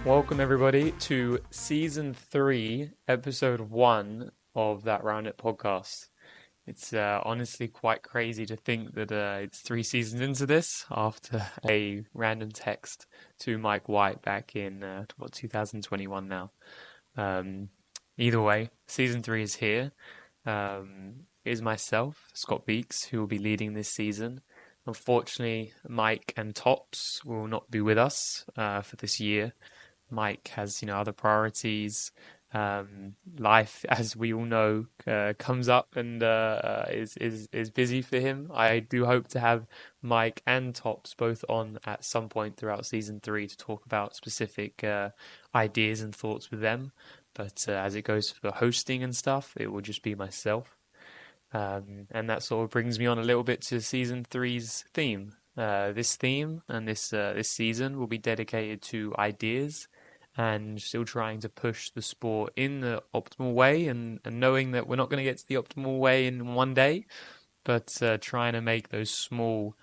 Welcome everybody to season 3, episode 1 of that Roundnet podcast. It's honestly quite crazy to think that it's 3 seasons into this after a random text to Mike White back in 2021 now. Um, Either way, season 3 is here. It is myself, Scott Beeks, who will be leading this season. Unfortunately, Mike and Tops will not be with us for this year. Mike has, other priorities. Life, as we all know, comes up and is busy for him. I do hope to have Mike and Tops both on at some point throughout season 3 to talk about specific ideas and thoughts with them. But as it goes for hosting and stuff, it will just be myself. And that sort of brings me on a little bit to season three's theme. This theme and this season will be dedicated to ideas and still trying to push the sport in the optimal way, and knowing that we're not going to get to the optimal way in one day, but trying to make those small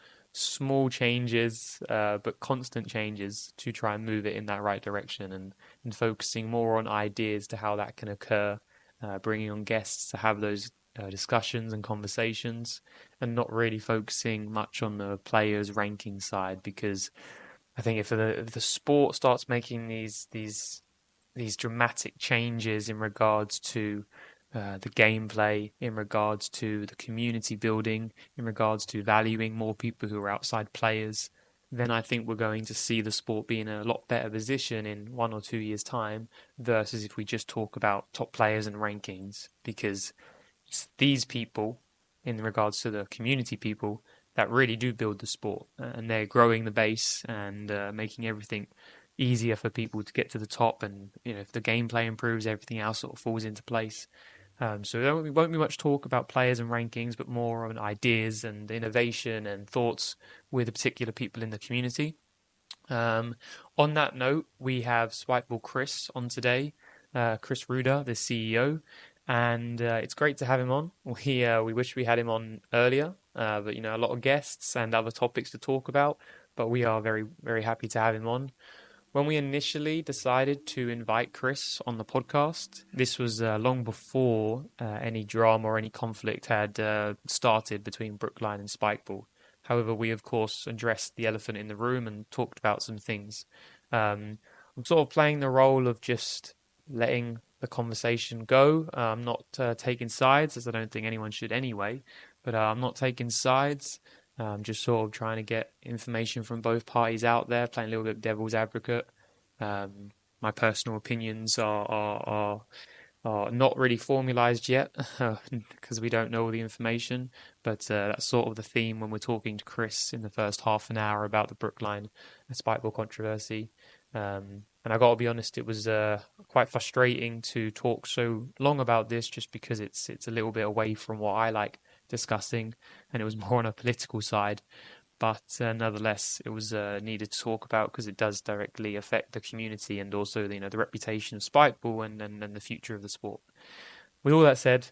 changes, but constant changes to try and move it in that right direction, and focusing more on ideas to how that can occur, bringing on guests to have those discussions and conversations, and not really focusing much on the players' ranking side, because I think if the sport starts making these dramatic changes in regards to the gameplay, in regards to the community building, in regards to valuing more people who are outside players, then I think we're going to see the sport be in a lot better position in 1 or 2 years' time versus if we just talk about top players and rankings, because it's these people, in regards to the community people, that really do build the sport, and they're growing the base and making everything easier for people to get to the top. And if the gameplay improves, everything else sort of falls into place. So there won't be much talk about players and rankings, but more on ideas and innovation and thoughts with the particular people in the community. Um, on that note, we have Spikeball Chris on today, Chris Ruder, the CEO, and it's great to have him on. We wish we had him on earlier, but a lot of guests and other topics to talk about. But we are very very happy to have him on. When we initially decided to invite Chris on the podcast, this was long before any drama or any conflict had started between Brookline and Spikeball. However, we of course addressed the elephant in the room and talked about some things. I'm sort of playing the role of just letting the conversation go. I'm not taking sides, as I don't think anyone should anyway, but I'm not taking sides. Just sort of trying to get information from both parties out there, playing a little bit of devil's advocate. Um, my personal opinions are not really formalized yet because we don't know all the information. But that's sort of the theme when we're talking to Chris in the first half an hour about the Brookline Spikeball controversy. And I got to be honest, it was quite frustrating to talk so long about this, just because it's a little bit away from what I like discussing, and it was more on a political side. But nonetheless, it was needed to talk about because it does directly affect the community and also the reputation of Spikeball and the future of the sport. With all that said,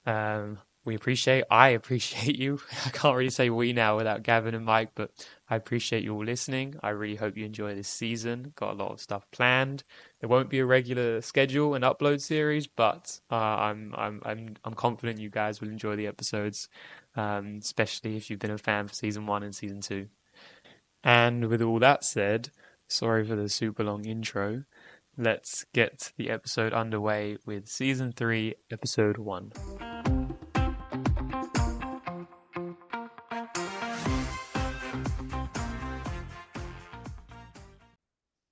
um, I appreciate you. I can't really say we now without Gavin and Mike, but I appreciate you all listening. I really hope you enjoy this season. Got a lot of stuff planned. There won't be a regular schedule and upload series, but I'm confident you guys will enjoy the episodes, especially if you've been a fan for season 1 and season 2. And with all that said, sorry for the super long intro. Let's get the episode underway with season 3, episode 1.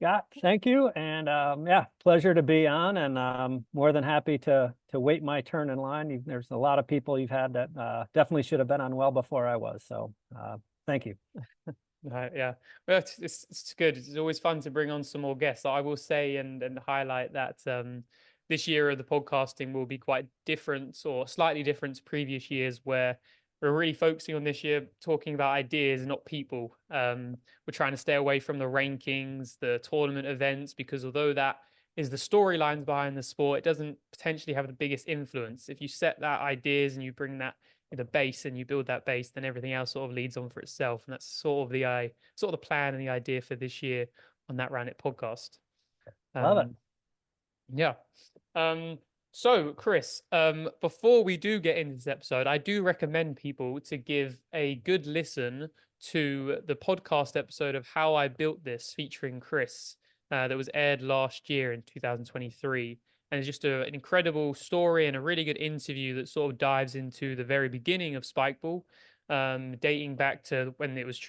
Scott, thank you. And yeah, pleasure to be on, and more than happy to wait my turn in line. There's a lot of people you've had that definitely should have been on well before I was. So thank you. Yeah, well, it's good. It's always fun to bring on some more guests. I will say and highlight that this year of the podcasting will be quite different, or slightly different to previous years, where we're really focusing on this year talking about ideas, not people. We're trying to stay away from the rankings, the tournament events, because although that is the storylines behind the sport, it doesn't potentially have the biggest influence. If you set that ideas and you bring that the base and you build that base, then everything else sort of leads on for itself. And that's sort of the plan and the idea for this year on that Roundnet podcast. Love it. Um, yeah. Um, so, Chris, before we do get into this episode, I do recommend people to give a good listen to the podcast episode of How I Built This featuring Chris, that was aired last year in 2023. And it's just an incredible story and a really good interview that sort of dives into the very beginning of Spikeball, dating back to when it was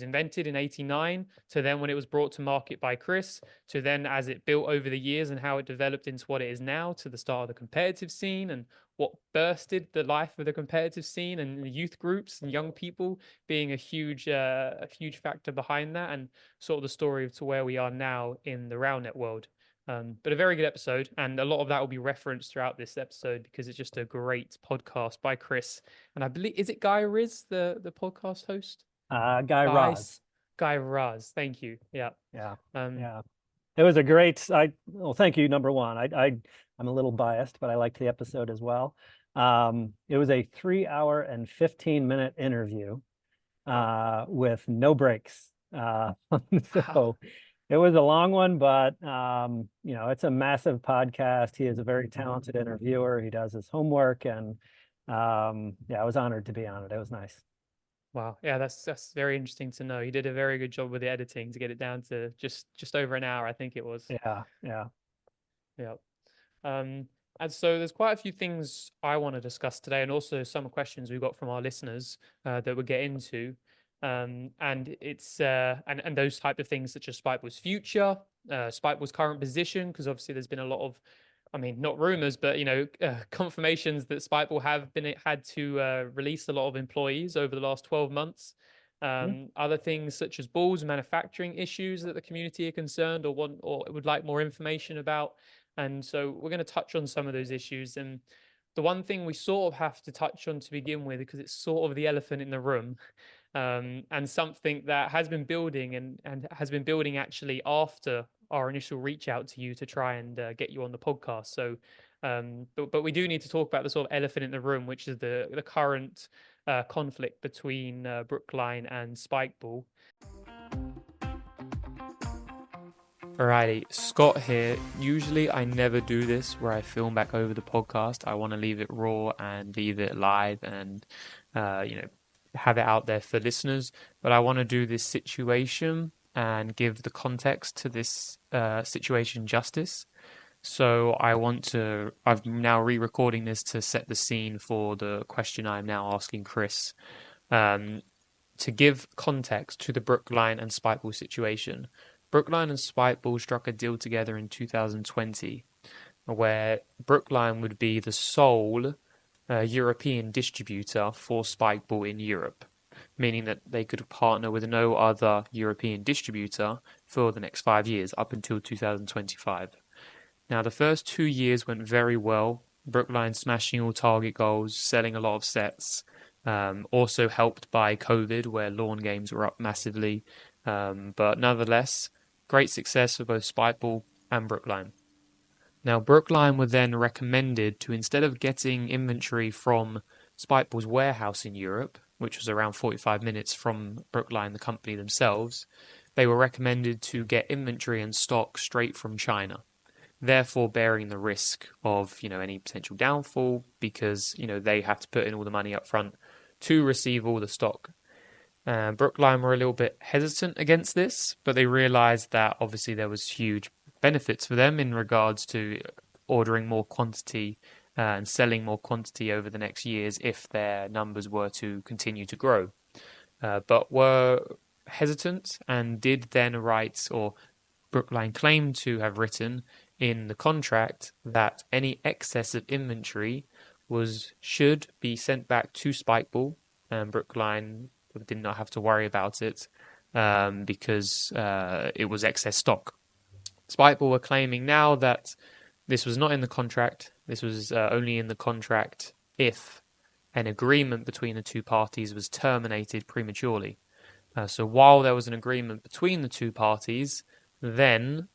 invented in '89, to then when it was brought to market by Chris, to then as it built over the years and how it developed into what it is now, to the start of the competitive scene and what bursted the life of the competitive scene and the youth groups and young people being a huge factor behind that, and sort of the story to where we are now in the Roundnet world. But a very good episode, and a lot of that will be referenced throughout this episode because it's just a great podcast by Chris. And I believe, is it Guy Riz, the podcast host? Guy Guy Raz. Guy Raz. Thank you. Yeah. Yeah. Um, Yeah. It was a great, well, thank you, number one. I'm a little biased, but I liked the episode as well. It was a 3 hour and 15-minute interview with no breaks. wow. So it was a long one, but it's a massive podcast. He is a very talented interviewer. He does his homework, and yeah, I was honored to be on it. It was nice. Wow. Yeah, that's very interesting to know. He did a very good job with the editing to get it down to just over an hour, I think it was. Yeah, yeah. Yeah. Um, and so there's quite a few things I want to discuss today, and also some questions we got from our listeners that we'll get into. And it's and those type of things such as Spikeball's future, Spikeball's current position, because obviously there's been a lot of, I mean, not rumors, but confirmations that Spikeball have been had to release a lot of employees over the last 12 months. Hmm. Other things such as balls manufacturing issues that the community are concerned or want or would like more information about. And so we're going to touch on some of those issues. And the one thing we sort of have to touch on to begin with, because it's sort of the elephant in the room, and something that has been building and has been building actually after our initial reach out to you to try and get you on the podcast. So, but we do need to talk about the sort of elephant in the room, which is the current conflict between Brookline and Spikeball. Alrighty, Scott here. Usually I never do this where I film back over the podcast. I want to leave it raw and leave it live and, have it out there for listeners. But I want to do this situation and give the context to this situation justice. So I'm now re-recording this to set the scene for the question I'm now asking Chris. Um, to give context to the Brookline and Spikeball situation, Brookline and Spikeball struck a deal together in 2020 where Brookline would be the sole European distributor for Spikeball in Europe, meaning that they could partner with no other European distributor for the next 5 years up until 2025. Now, the first 2 years went very well. Brookline smashing all target goals, selling a lot of sets. Also helped by COVID, where lawn games were up massively. But nonetheless, great success for both Spikeball and Brookline. Now, Brookline were then recommended to, instead of getting inventory from Spikeball's warehouse in Europe, which was around 45 minutes from Brookline, the company themselves, they were recommended to get inventory and stock straight from China, therefore bearing the risk of any potential downfall because they have to put in all the money up front to receive all the stock. Brookline were a little bit hesitant against this, but they realized that obviously there was huge benefits for them in regards to ordering more quantity and selling more quantity over the next years if their numbers were to continue to grow. But were hesitant and did then write, or Brookline claimed to have written in the contract, that any excess of inventory should be sent back to Spikeball, and Brookline did not have to worry about it because it was excess stock. Spikeball were claiming now that this was not in the contract. This was only in the contract if an agreement between the two parties was terminated prematurely. So while there was an agreement between the two parties, then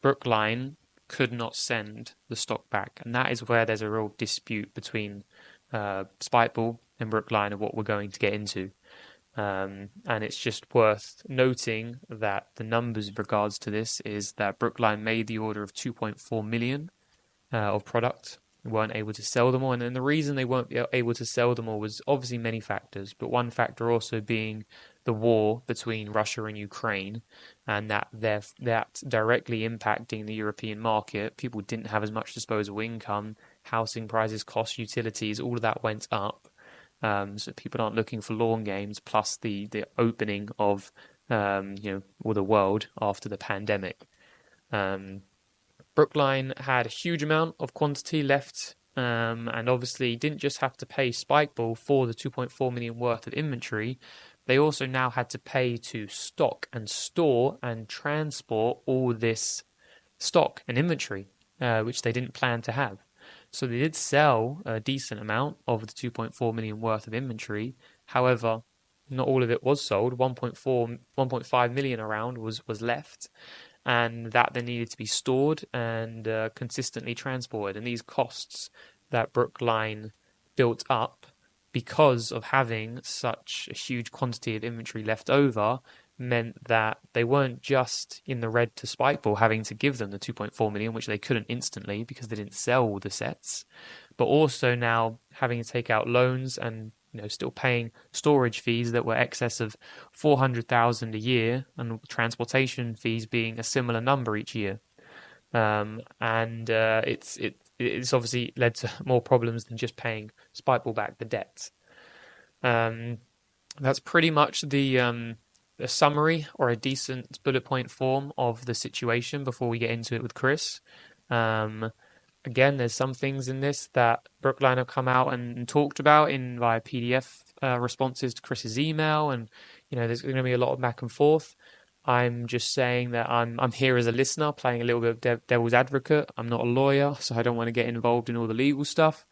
Brookline could not send the stock back. And that is where there's a real dispute between Spikeball and Brookline of what we're going to get into. And it's just worth noting that the numbers in regards to this is that Brookline made the order of 2.4 million of product. They weren't able to sell them all, and the reason they weren't able to sell them all was obviously many factors, but one factor also being the war between Russia and Ukraine, and that directly impacting the European market. People didn't have as much disposable income, housing prices, cost, utilities, all of that went up. So people aren't looking for lawn games. Plus the opening of all the world after the pandemic. Brookline had a huge amount of quantity left, and obviously didn't just have to pay Spikeball for the 2.4 million worth of inventory. They also now had to pay to stock and store and transport all this stock and inventory, which they didn't plan to have. So they did sell a decent amount of the 2.4 million worth of inventory. However, not all of it was sold. 1.5 million around was left, and that then needed to be stored and consistently transported. And these costs that Brookline built up because of having such a huge quantity of inventory left over meant that they weren't just in the red to Spikeball having to give them the 2.4 million, which they couldn't instantly because they didn't sell the sets, but also now having to take out loans and still paying storage fees that were excess of 400,000 a year, and transportation fees being a similar number each year. And it's obviously led to more problems than just paying Spikeball back the debts. That's pretty much a summary or a decent bullet point form of the situation before we get into it with Chris. Again, there's some things in this that Brookline have come out and talked about via PDF responses to Chris's email, and there's going to be a lot of back and forth. I'm just saying that I'm here as a listener, playing a little bit of devil's advocate. I'm not a lawyer, so I don't want to get involved in all the legal stuff.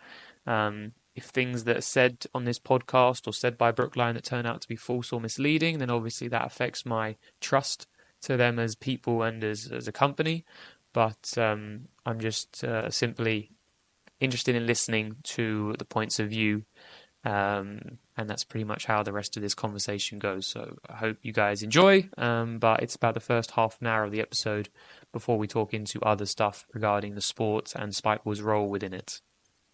If things that are said on this podcast or said by Brookline that turn out to be false or misleading, then obviously that affects my trust to them as people and as a company. But I'm just simply interested in listening to the points of view, and that's pretty much how the rest of this conversation goes. So I hope you guys enjoy, but it's about the first half an hour of the episode before we talk into other stuff regarding the sport and Spikeball's role within it.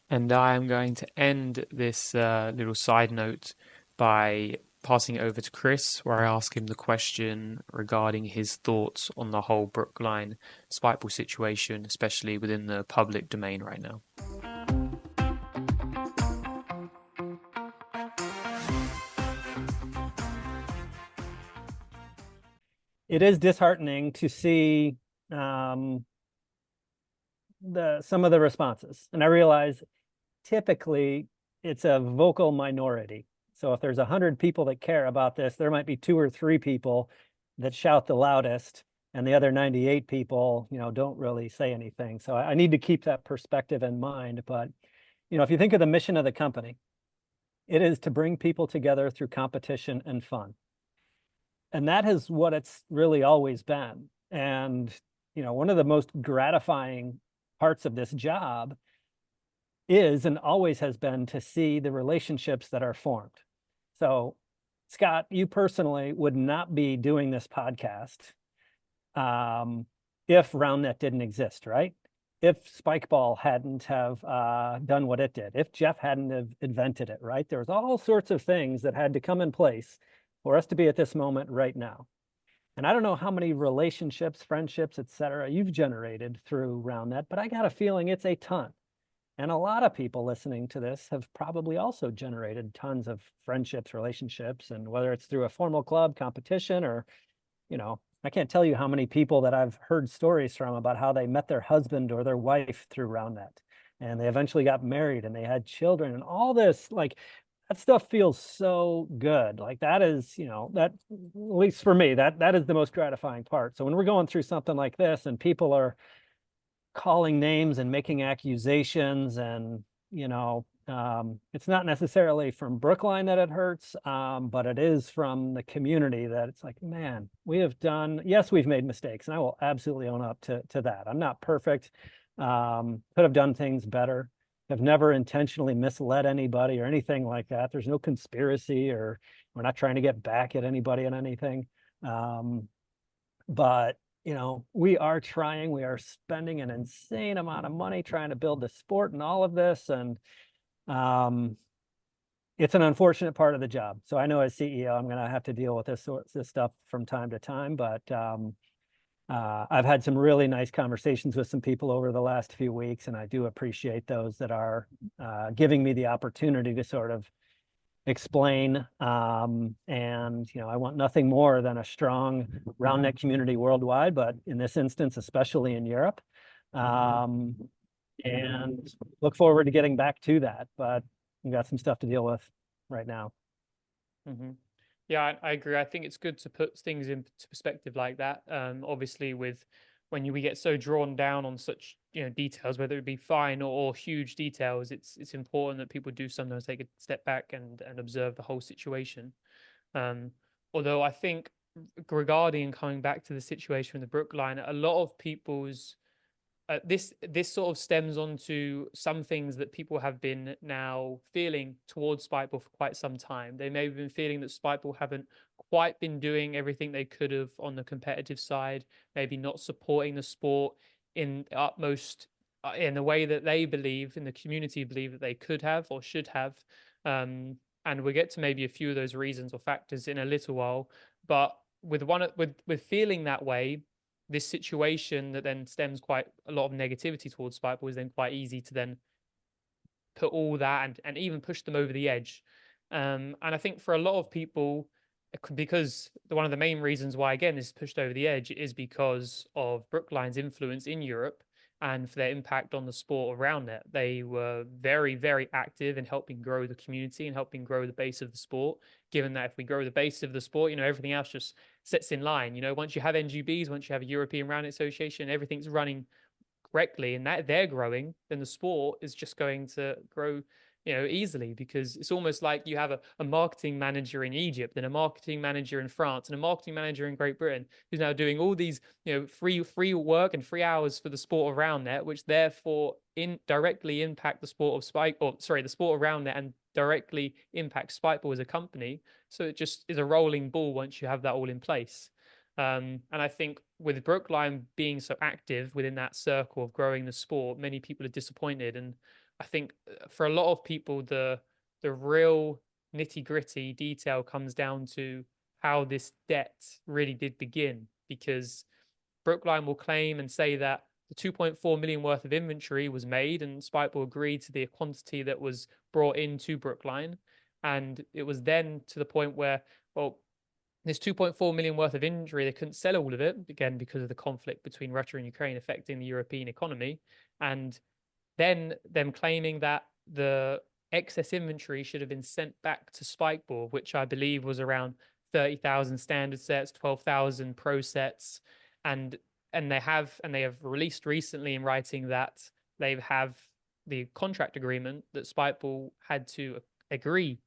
And I am going to end this little side note by passing it over to Chris, where I ask him the question regarding his thoughts on the whole Brookline Spikeball situation, especially within the public domain right now. It is disheartening to see some of the responses, and I realize typically it's a vocal minority. So if there's 100 people that care about this, there might be 2 or 3 people that shout the loudest, and the other 98 people, don't really say anything. So I need to keep that perspective in mind. But, if you think of the mission of the company, it is to bring people together through competition and fun. And that is what it's really always been. And, one of the most gratifying parts of this job is and always has been to see the relationships that are formed. So, Scott, you personally would not be doing this podcast if Roundnet didn't exist, right? If Spikeball hadn't have done what it did, if Jeff hadn't have invented it, right? There was all sorts of things that had to come in place for us to be at this moment right now. And I don't know how many relationships, friendships, etc., you've generated through Roundnet, but I got a feeling it's a ton. And a lot of people listening to this have probably also generated tons of friendships, relationships, and whether it's through a formal club competition or, I can't tell you how many people that I've heard stories from about how they met their husband or their wife through Roundnet, and they eventually got married and they had children, and all this, like, that stuff feels so good. Like, that is, that, at least for me, that is the most gratifying part. So when we're going through something like this and people are calling names and making accusations, and it's not necessarily from Brookline that it hurts, but it is from the community that it's like, man, yes, we've made mistakes, and I will absolutely own up to that. I'm not perfect. Could have done things better. Have never intentionally misled anybody or anything like that. There's no conspiracy or We're not trying to get back at anybody and anything. But we are trying, we are spending an insane amount of money trying to build the sport and all of this. And it's an unfortunate part of the job. So I know as CEO, I'm going to have to deal with this stuff from time to time, but I've had some really nice conversations with some people over the last few weeks, and I do appreciate those that are giving me the opportunity to sort of explain. And I want nothing more than a strong Roundnet community worldwide, but in this instance, especially in Europe. And look forward to getting back to that, but we've got some stuff to deal with right now. Mm-hmm. Yeah, I agree. I think it's good to put things into perspective like that. Obviously, when we get so drawn down on such details, whether it be fine or huge details, it's important that people do sometimes take a step back and observe the whole situation. Although I think regarding coming back to the situation with the Brookline, a lot of people's this sort of stems onto some things that people have been now feeling towards Spikeball for quite some time. They may have been feeling that Spikeball haven't quite been doing everything they could have on the competitive side, maybe not supporting the sport in the utmost in the way that they believe, in the community believe that they could have or should have. And we'll get to maybe a few of those reasons or factors in a little while. But with feeling that way, this situation that then stems quite a lot of negativity towards Spikeball is then quite easy to then put all that and even push them over the edge. And I think for a lot of people, because one of the main reasons why, again, this is pushed over the edge is because of Brookline's influence in Europe and for their impact on the sport around it. They were very, very active in helping grow the community and helping grow the base of the sport, given that if we grow the base of the sport, everything else just sets in line. Once you have NGBs, once you have a European Roundnet Association, everything's running correctly and that they're growing, then the sport is just going to grow easily, because it's almost like you have a marketing manager in Egypt and a marketing manager in France and a marketing manager in Great Britain who's now doing all these free work and free hours for the sport around that, which therefore directly impact the sport of the sport around that and directly impact Spikeball as a company. So it just is a rolling ball once you have that all in place. And I think with Brookline being so active within that circle of growing the sport, many people are disappointed. And I think for a lot of people, the real nitty-gritty detail comes down to how this debt really did begin, because Brookline will claim and say that the 2.4 million worth of inventory was made and Spikeball agreed to the quantity that was brought into Brookline. And it was then to the point where, well, this 2.4 million worth of inventory, they couldn't sell all of it, again, because of the conflict between Russia and Ukraine affecting the European economy. And then them claiming that the excess inventory should have been sent back to Spikeball, which I believe was around 30,000 standard sets, 12,000 pro sets, and they have released recently in writing that they have the contract agreement that Spikeball had to agree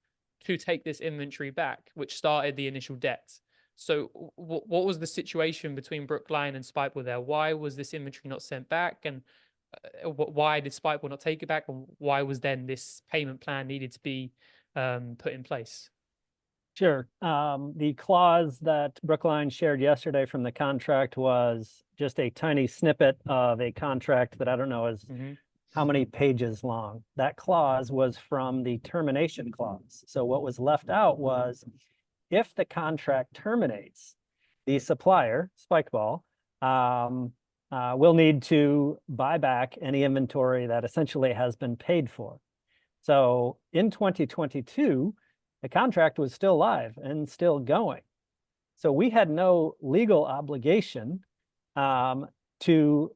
to take this inventory back, which started the initial debt. So what was the situation between Brookline and Spikeball there? Why was this inventory not sent back? And why did Spikeball not take it back? And why was then this payment plan needed to be put in place? Sure. The clause that Brookline shared yesterday from the contract was just a tiny snippet of a contract that I don't know is how many pages long. That clause was from the termination clause. So what was left out was, if the contract terminates, the supplier, Spikeball, will need to buy back any inventory that essentially has been paid for. So in 2022, the contract was still live and still going. So we had no legal obligation to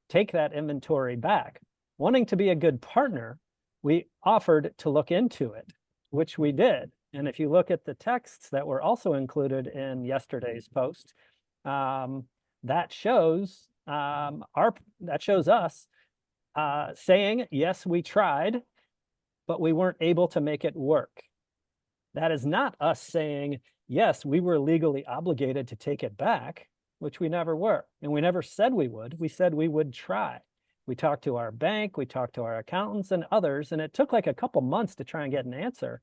take that inventory back. Wanting to be a good partner, we offered to look into it, which we did. And if you look at the texts that were also included in yesterday's post, that shows us saying, yes, we tried, but we weren't able to make it work. That is not us saying, yes, we were legally obligated to take it back, which we never were. And we never said we would. We said we would try. We talked to our bank, we talked to our accountants and others, and it took like a couple months to try and get an answer.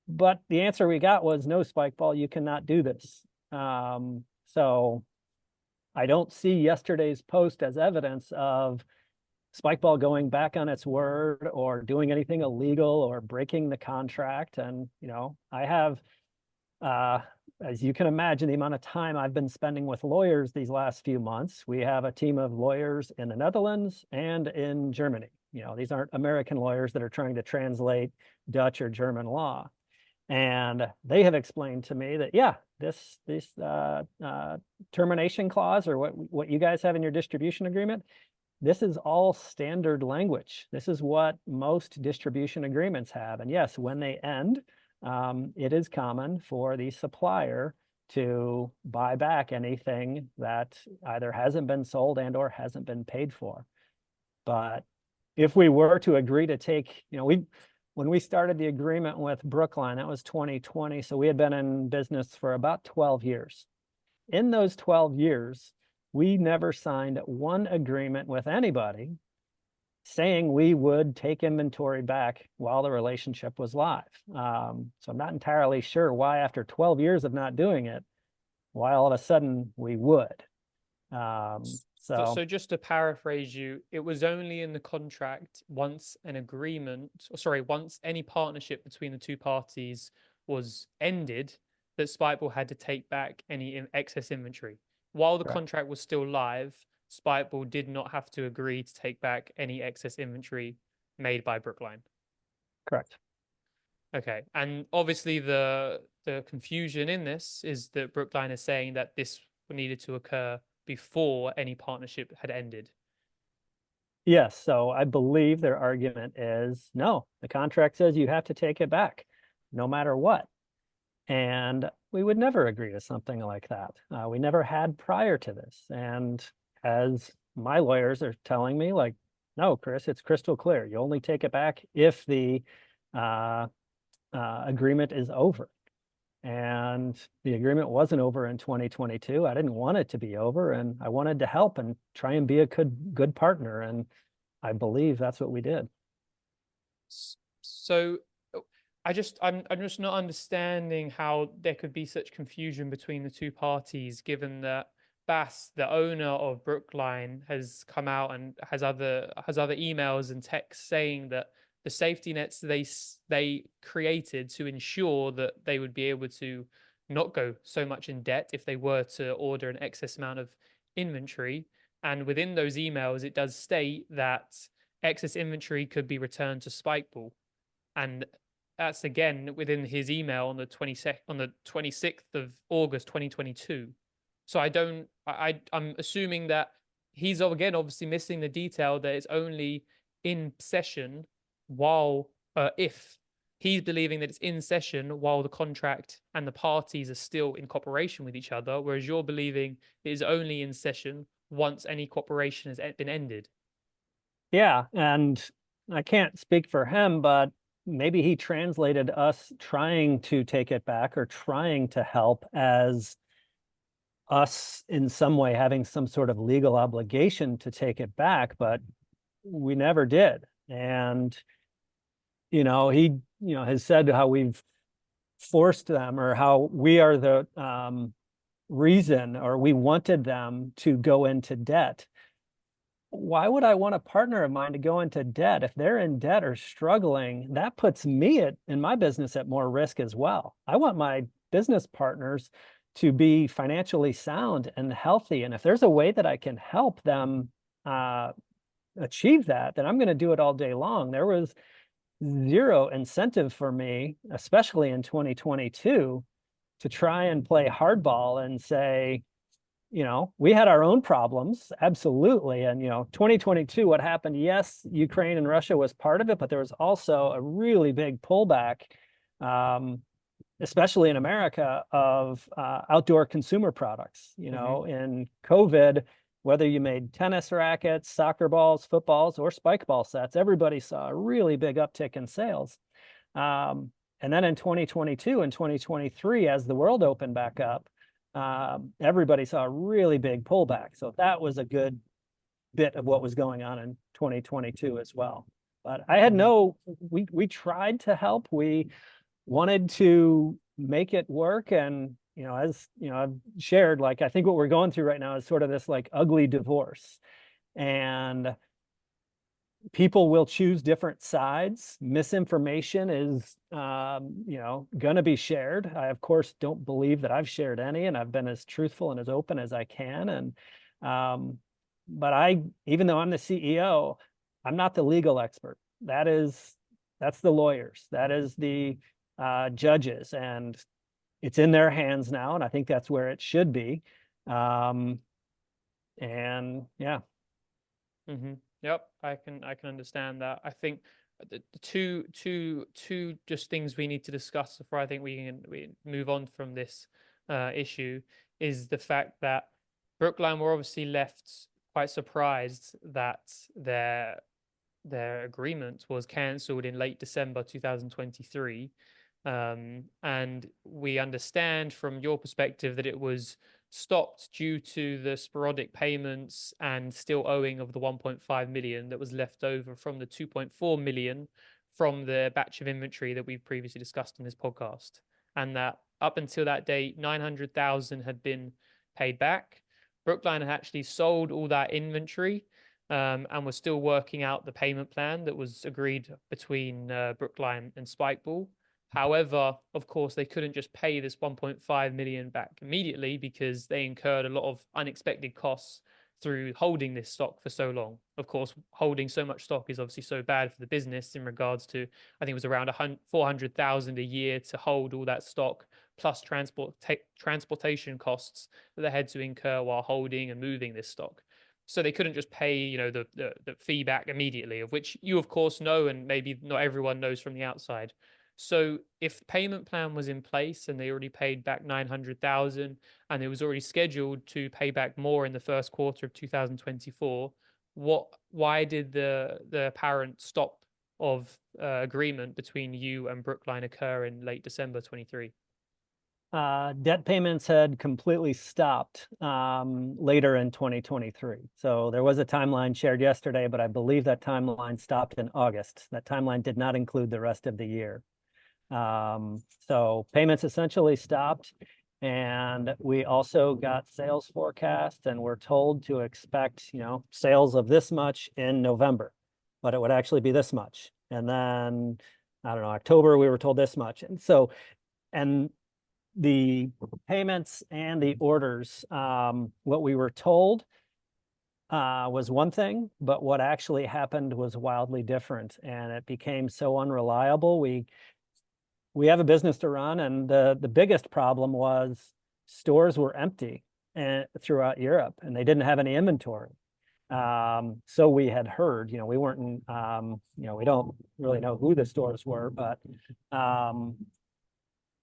But the answer we got was no, Spikeball, you cannot do this. So I don't see yesterday's post as evidence of Spikeball going back on its word or doing anything illegal or breaking the contract. And, I have, as you can imagine, the amount of time I've been spending with lawyers these last few months. We have a team of lawyers in the Netherlands and in Germany. These aren't American lawyers that are trying to translate Dutch or German law. And they have explained to me that, yeah, this termination clause, or what you guys have in your distribution agreement, this is all standard language. This is what most distribution agreements have. And yes, when they end, it is common for the supplier to buy back anything that either hasn't been sold and or hasn't been paid for. But if we were to agree to take, when we started the agreement with Brookline, that was 2020. So we had been in business for about 12 years. In those 12 years, we never signed one agreement with anybody saying we would take inventory back while the relationship was live. So I'm not entirely sure why, after 12 years of not doing it, why all of a sudden we would. So just to paraphrase you, it was only in the contract once once any partnership between the two parties was ended, that Spikeball had to take back any excess inventory. While the contract was still live, Spikeball did not have to agree to take back any excess inventory made by Brookline. Correct. Okay, and obviously the confusion in this is that Brookline is saying that this needed to occur before any partnership had ended. Yes, so I believe their argument is, no, the contract says you have to take it back no matter what. And we would never agree to something like that. We never had prior to this. And as my lawyers are telling me, like, no, Chris, it's crystal clear. You only take it back if the agreement is over. And the agreement wasn't over in 2022. I didn't want it to be over, and I wanted to help and try and be a good partner. And I believe that's what we did. So I'm just not understanding how there could be such confusion between the two parties, given that Bass, the owner of Brookline, has come out and has other emails and texts saying that the safety nets they created to ensure that they would be able to not go so much in debt if they were to order an excess amount of inventory. And within those emails, it does state that excess inventory could be returned to Spikeball. And that's again within his email on the 26th of August 2022. So I'm assuming that he's again obviously missing the detail that it's only in session while if he's believing that it's in session while the contract and the parties are still in cooperation with each other, whereas you're believing it is only in session once any cooperation has been ended. Yeah, and I can't speak for him, but maybe he translated us trying to take it back or trying to help as us in some way having some sort of legal obligation to take it back, but we never did. And he has said how we've forced them, or how we are the reason, or we wanted them to go into debt. Why would I want a partner of mine to go into debt? If they're in debt or struggling, that puts me in my business at more risk as well. I want my business partners to be financially sound and healthy. And if there's a way that I can help them achieve that, then I'm going to do it all day long. There was zero incentive for me, especially in 2022, to try and play hardball and say, we had our own problems, absolutely. And, 2022, what happened? Yes, Ukraine and Russia was part of it, but there was also a really big pullback, especially in America, of outdoor consumer products. In COVID, whether you made tennis rackets, soccer balls, footballs, or spikeball sets, everybody saw a really big uptick in sales. And then in 2022 and 2023, as the world opened back up, everybody saw a really big pullback. So that was a good bit of what was going on in 2022 as well. But I had we tried to help. We wanted to make it work. And, as I've shared, like, I think what we're going through right now is sort of this like ugly divorce. And people will choose different sides. Misinformation is, going to be shared. I, of course, don't believe that I've shared any, and I've been as truthful and as open as I can. And, but even though I'm the CEO, I'm not the legal expert. That's the lawyers. That is the judges, and it's in their hands now. And I think that's where it should be. And yeah. Mm-hmm. Yep, I can understand that. I think the two just things we need to discuss before I think we move on from this issue is the fact that Brookline were obviously left quite surprised that their agreement was cancelled in late December 2023. And we understand from your perspective that it was stopped due to the sporadic payments and still owing of the 1.5 million that was left over from the 2.4 million from the batch of inventory that we've previously discussed in this podcast. And that up until that date, 900,000 had been paid back. Brookline had actually sold all that inventory, and was still working out the payment plan that was agreed between Brookline and Spikeball. However, of course, they couldn't just pay this 1.5 million back immediately because they incurred a lot of unexpected costs through holding this stock for so long. Of course, holding so much stock is obviously so bad for the business in regards to, I think it was around 400,000 a year to hold all that stock, plus transportation costs that they had to incur while holding and moving this stock. So they couldn't just pay, the fee back immediately, of which you, of course, know, and maybe not everyone knows from the outside. So if the payment plan was in place and they already paid back 900,000 and it was already scheduled to pay back more in the first quarter of 2024, why did the apparent stop of agreement between you and Brookline occur in late December 23? Debt payments had completely stopped later in 2023. So there was a timeline shared yesterday, but I believe that timeline stopped in August. That timeline did not include the rest of the year. So payments essentially stopped, and we also got sales forecasts, and we're told to expect, sales of this much in November, but it would actually be this much. And then, I don't know, October, we were told this much. And the payments and the orders, what we were told was one thing, but what actually happened was wildly different, and it became so unreliable. We have a business to run, and the biggest problem was stores were empty throughout Europe, and they didn't have any inventory. So we had heard, we weren't, we don't really know who the stores were, but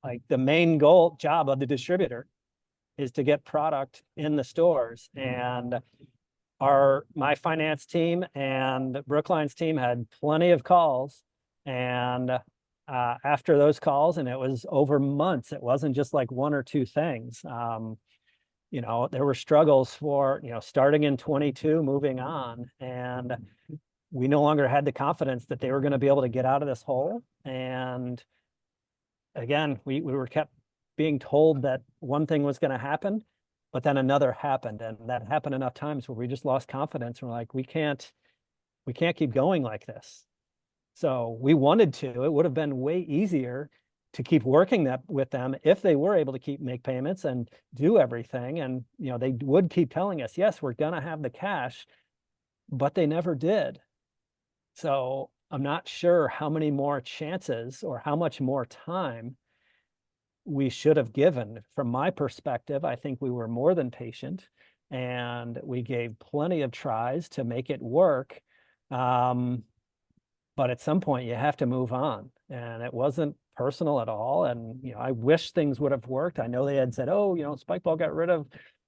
like the main job of the distributor is to get product in the stores. And my finance team and Brookline's team had plenty of calls. And after those calls, and it was over months, it wasn't just like one or two things. There were struggles for, starting in 22, moving on. And we no longer had the confidence that they were going to be able to get out of this hole. And again, we were kept being told that one thing was going to happen, but then another happened. And that happened enough times where we just lost confidence. And we're like, we can't keep going like this. So we wanted to. It would have been way easier to keep working with them if they were able to make payments and do everything. And, they would keep telling us, yes, we're going to have the cash, but they never did. So I'm not sure how many more chances or how much more time we should have given. From my perspective, I think we were more than patient, and we gave plenty of tries to make it work. But at some point you have to move on, and it wasn't personal at all. And, I wish things would have worked. I know they had said, oh, Spikeball got rid of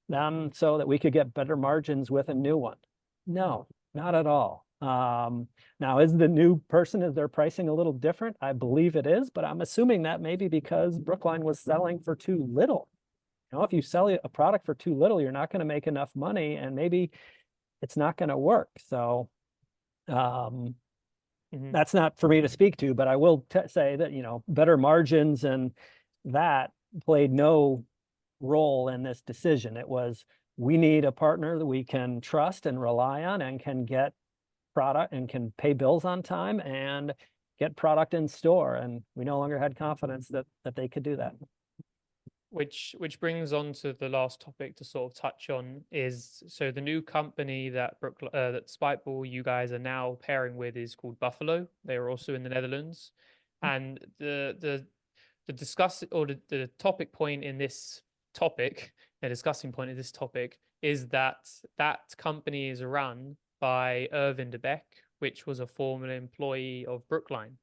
them so that we could get better margins with a new one. No, not at all. Now, is the new person, is their pricing a little different? I believe it is, but I'm assuming that maybe because Brookline was selling for too little. If you sell a product for too little, you're not going to make enough money, and maybe it's not going to work. So, Hmm. That's not for me to speak to, but I will say that, better margins and that played no role in this decision. It was, we need a partner that we can trust and rely on and can get product and can pay bills on time and get product in store. And we no longer had confidence that they could do that. Which brings on to the last topic to sort of touch on is, so the new company that that Spikeball you guys are now pairing with is called Buffalo. They are also in the Netherlands, and the discuss or the topic point in this topic, the discussing point of this topic is that that company is run by Irvin de Beck, which was a former employee of Brookline.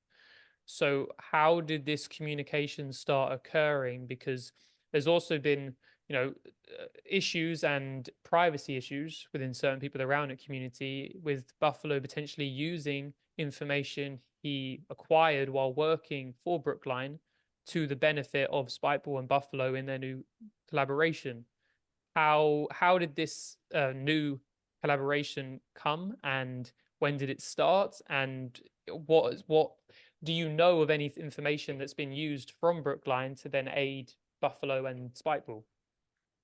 So how did this communication start occurring? Because there's also been, issues and privacy issues within certain people around the community, with Buffalo potentially using information he acquired while working for Brookline to the benefit of Spikeball and Buffalo in their new collaboration. How did this new collaboration come, and when did it start, and what do you know of any information that's been used from Brookline to then aid Buffalo and Spikeball?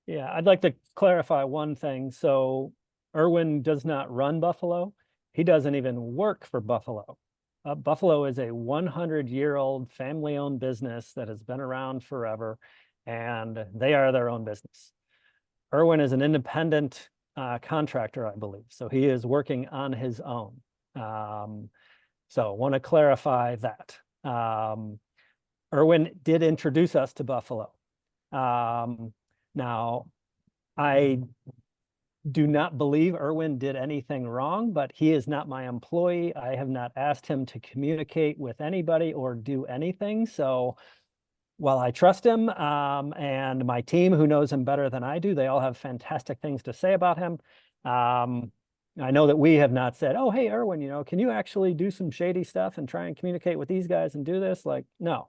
Yeah, I'd like to clarify one thing. So Irwin does not run Buffalo. He doesn't even work for Buffalo. Buffalo is a 100-year-old family-owned business that has been around forever, and they are their own business. Irwin is an independent contractor, I believe. So he is working on his own. So want to clarify that. Irwin did introduce us to Buffalo. Now, I do not believe Irwin did anything wrong, but he is not my employee. I have not asked him to communicate with anybody or do anything. So while I trust him, and my team, who knows him better than I do, they all have fantastic things to say about him. I know that we have not said, oh, hey, Irwin, can you actually do some shady stuff and try and communicate with these guys and do this? Like, no.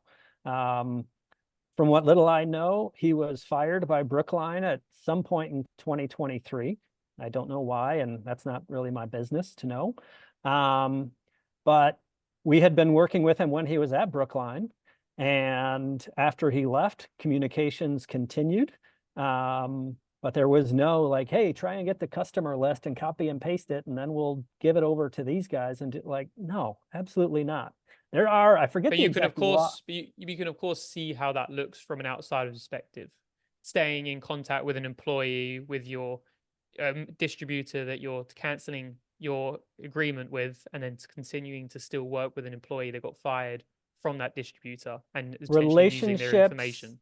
From what little I know, he was fired by Brookline at some point in 2023. I don't know why, and that's not really my business to know. But we had been working with him when he was at Brookline, and after he left, communications continued. But there was no like, hey, try and get the customer list and copy and paste it, and then we'll give it over to these guys. And like, no, absolutely not. There are, I forget But the you can of exact law. course you can of course see how that looks from an outsider perspective. Staying in contact with an employee, with your distributor that you're canceling your agreement with, and then continuing to still work with an employee that got fired from that distributor and is potentially using their relationships information.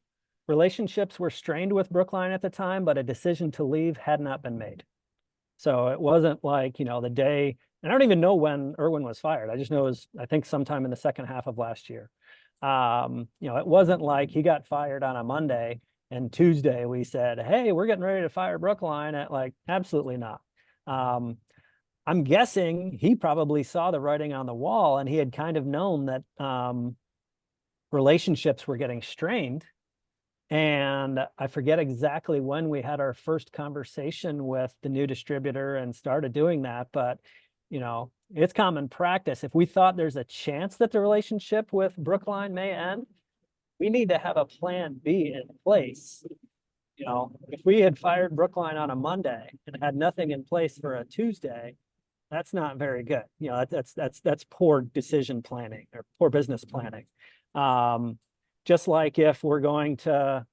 relationships were strained with Brookline at the time, but a decision to leave had not been made. So it wasn't like, the day, and I don't even know when Irwin was fired. I just know it was, I think, sometime in the second half of last year. It wasn't like he got fired on a Monday and Tuesday we said, hey, we're getting ready to fire Brookline. At like, absolutely not. I'm guessing he probably saw the writing on the wall, and he had kind of known that relationships were getting strained. And I forget exactly when we had our first conversation with the new distributor and started doing that, but it's common practice. If we thought there's a chance that the relationship with Brookline may end, we need to have a plan B in place. If we had fired Brookline on a Monday and had nothing in place for a Tuesday, that's not very good. That's poor decision planning or poor business planning. Just like if we're going to,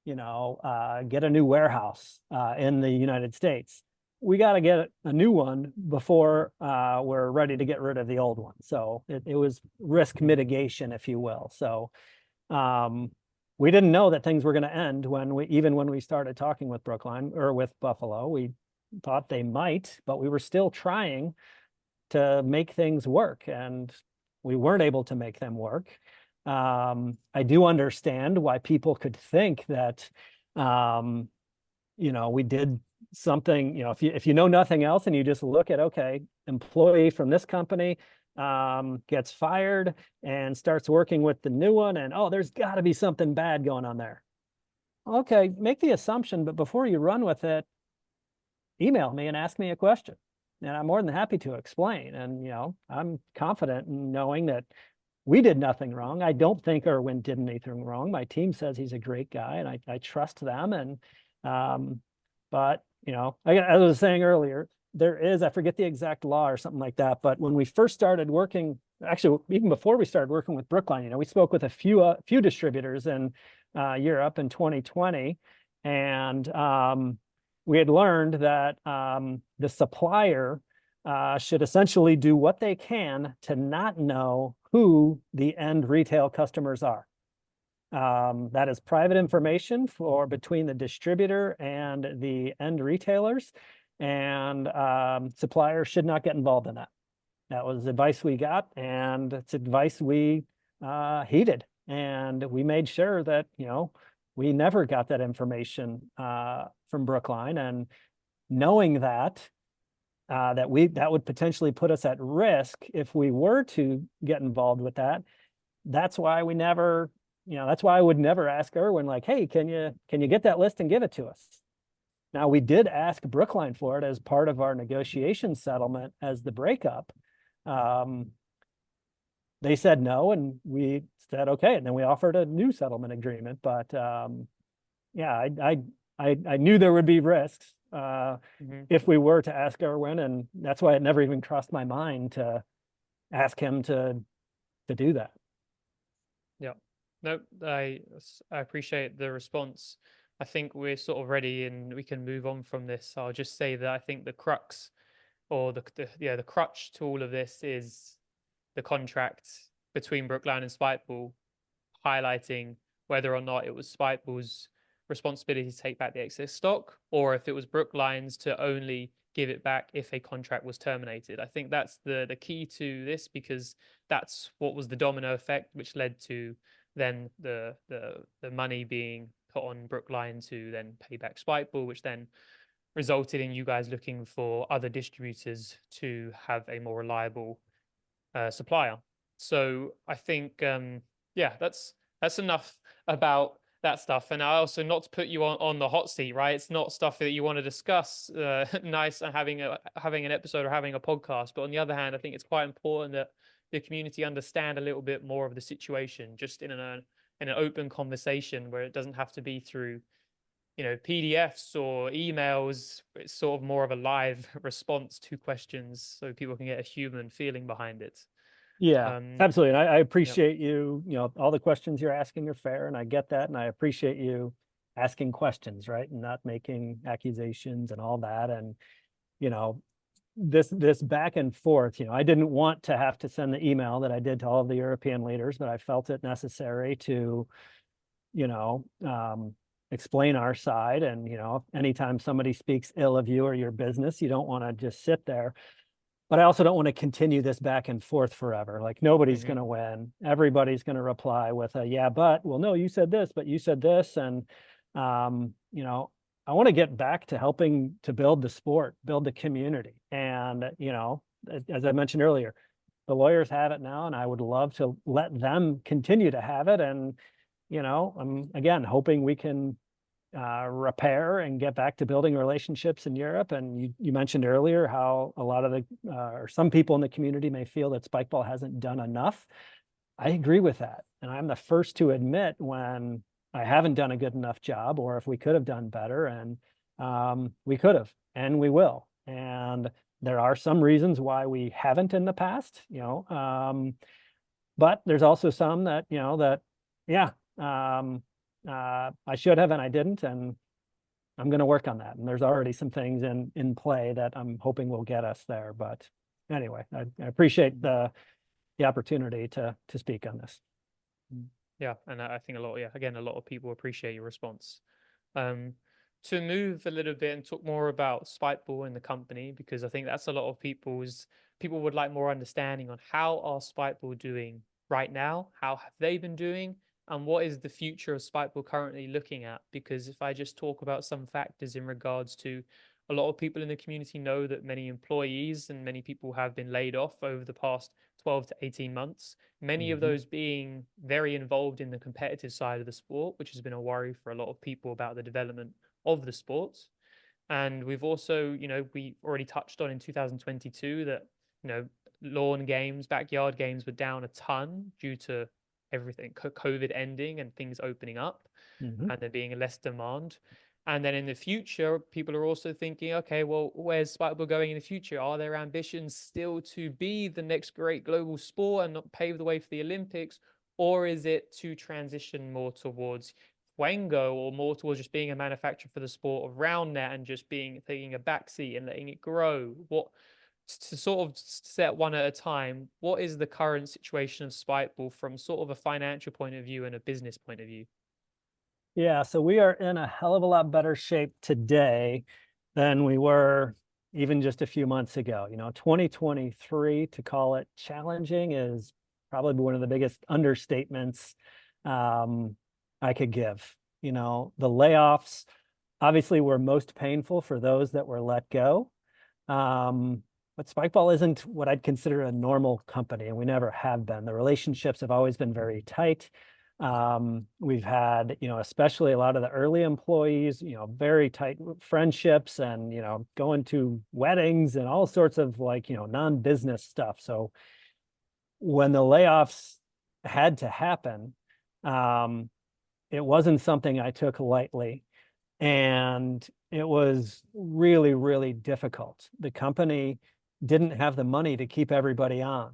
get a new warehouse in the United States, we got to get a new one before we're ready to get rid of the old one. So it was risk mitigation, if you will. So we didn't know that things were going to end when we started talking with Brookline or with Buffalo. We thought they might, but we were still trying to make things work, and we weren't able to make them work. I do understand why people could think that, we did something, if you know nothing else and you just look at, okay, employee from this company gets fired and starts working with the new one, and oh, there's got to be something bad going on there. Okay, make the assumption, but before you run with it, email me and ask me a question. and I'm more than happy to explain. And, I'm confident in knowing that we did nothing wrong. I don't think Irwin did anything wrong. My team says he's a great guy, and I trust them. And um, but as I was saying earlier, there is, I forget the exact law or something like that. But when we first started working, actually, even before we started working with Brookline, we spoke with a few distributors in Europe in 2020, and we had learned that the supplier should essentially do what they can to not know who the end retail customers are. That is private information for between the distributor and the end retailers, and suppliers should not get involved in that. That was advice we got, and it's advice we heeded, and we made sure that we never got that information from Brookline, and knowing that that would potentially put us at risk if we were to get involved with that. That's why we never, that's why I would never ask Irwin, like, hey, can you get that list and give it to us? Now, we did ask Brookline for it as part of our negotiation settlement as the breakup. They said no, and we said okay, and then we offered a new settlement agreement. But yeah, I knew there would be risks if we were to ask Irwin, and that's why it never even crossed my mind to ask him to do that. Yeah. No, I appreciate the response. I think we're sort of ready and we can move on from this. I'll just say that I think the crux or the crutch to all of this is the contract between Brookline and Spikeball, highlighting whether or not it was Spikeball's responsibility to take back the excess stock, or if it was Brookline's to only give it back if a contract was terminated. I think that's the key to this, because that's what was the domino effect, which led to then the money being put on Brookline to then pay back Spikeball, which then resulted in you guys looking for other distributors to have a more reliable supplier. So I think yeah, that's enough about that stuff. And I also, not to put you on the hot seat, right? It's not stuff that you want to discuss nice and having an episode or having a podcast. But on the other hand, I think it's quite important that the community understand a little bit more of the situation, just in an open conversation where it doesn't have to be through PDFs or emails. It's sort of more of a live response to questions, so people can get a human feeling behind it. Yeah, absolutely. And I Yeah. appreciate all the questions you're asking are fair, and I get that. And I appreciate you asking questions, right? And not making accusations and all that. And, this back and forth, I didn't want to have to send the email that I did to all of the European leaders, but I felt it necessary to, explain our side. And, anytime somebody speaks ill of you or your business, you don't want to just sit there. But I also don't want to continue this back and forth forever. Like, nobody's going to win. Everybody's going to reply with a, yeah, but, well, no, you said this, but you said this. And, I want to get back to helping to build the sport, build the community. And, as I mentioned earlier, the lawyers have it now, and I would love to let them continue to have it. And, I'm, again, hoping we can repair and get back to building relationships in Europe. And you mentioned earlier how a lot of the or some people in the community may feel that Spikeball hasn't done enough. I agree with that, and I'm the first to admit when I haven't done a good enough job, or if we could have done better. And we could have, and we will. And there are some reasons why we haven't in the past, but there's also some that yeah. I should have, and I didn't, and I'm going to work on that. And there's already some things in play that I'm hoping will get us there. But anyway, I appreciate the opportunity to speak on this. Yeah, and I think a lot of people appreciate your response. To move a little bit and talk more about Spikeball and the company, because I think that's a lot of people would like more understanding on how are Spikeball doing right now, how have they been doing, and what is the future of Spikeball currently looking at? Because if I just talk about some factors in regards to, a lot of people in the community know that many employees and many people have been laid off over the past 12 to 18 months, many of those being very involved in the competitive side of the sport, which has been a worry for a lot of people about the development of the sport. And we've also, we already touched on in 2022 that, lawn games, backyard games were down a ton due to everything, COVID ending and things opening up Hmm. and there being less demand. And then in the future, people are also thinking, okay, well, where's Spikeball going in the future? Are there ambitions still to be the next great global sport and not pave the way for the Olympics? Or is it to transition more towards Wango or more towards just being a manufacturer for the sport of Roundnet and just taking a backseat and letting it grow? What to sort of set one at a time, what is the current situation of Spikeball from sort of a financial point of view and a business point of view? Yeah, so we are in a hell of a lot better shape today than we were even just a few months ago. 2023, to call it challenging is probably one of the biggest understatements um, I could give. The layoffs obviously were most painful for those that were let go. Um, but Spikeball isn't what I'd consider a normal company, and we never have been. The relationships have always been very tight. We've had, especially a lot of the early employees, very tight friendships and, going to weddings and all sorts of like, non-business stuff. So when the layoffs had to happen, um, it wasn't something I took lightly. And it was really, really difficult. The company didn't have the money to keep everybody on.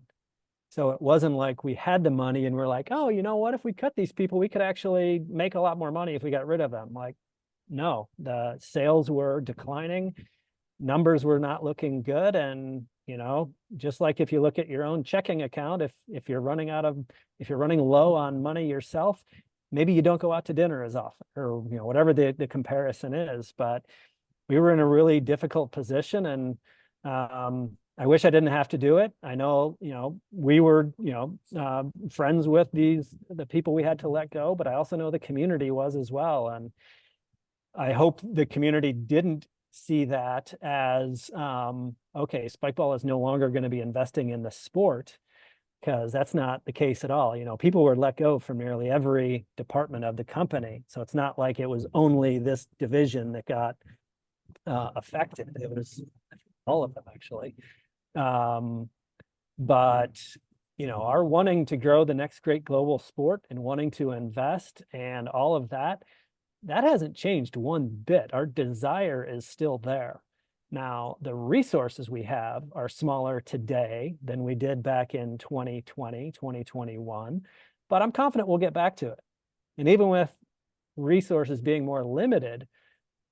So it wasn't like we had the money and we're like, oh, you know what? If we cut these people, we could actually make a lot more money if we got rid of them. Like, no, the sales were declining, numbers were not looking good. And, just like if you look at your own checking account, if you're if you're running low on money yourself, maybe you don't go out to dinner as often or, whatever the comparison is. But we were in a really difficult position and I wish I didn't have to do it. I know, we were, friends with the people we had to let go, but I also know the community was as well. And I hope the community didn't see that as, okay, Spikeball is no longer going to be investing in the sport, because that's not the case at all. People were let go from nearly every department of the company. So it's not like it was only this division that got affected. It was all of them, actually. Um, but our wanting to grow the next great global sport and wanting to invest and all of that, that hasn't changed one bit. Our desire is still there. Now, the resources we have are smaller today than we did back in 2020, 2021, but I'm confident we'll get back to it. And even with resources being more limited,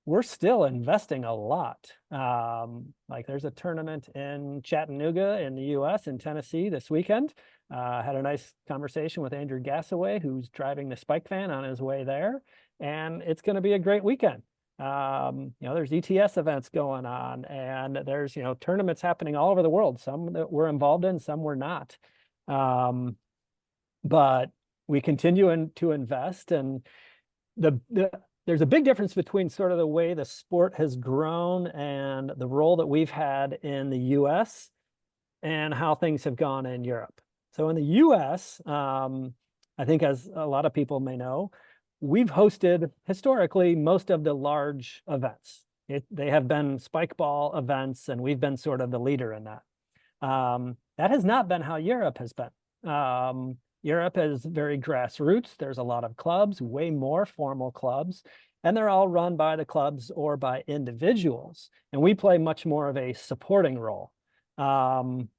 we're still investing a lot. Like there's a tournament in Chattanooga in the US in Tennessee this weekend. Had a nice conversation with Andrew Gassaway, who's driving the Spike van on his way there. And it's going to be a great weekend. There's ETS events going on and there's, tournaments happening all over the world. Some that we're involved in, some we're not. But we continue to invest and there's a big difference between sort of the way the sport has grown and the role that we've had in the US and how things have gone in Europe. So in the US, I think as a lot of people may know, we've hosted historically most of the large events. They have been Spikeball events, and we've been sort of the leader in that. That has not been how Europe has been. Europe is very grassroots. There's a lot of clubs, way more formal clubs, and they're all run by the clubs or by individuals. And we play much more of a supporting role. And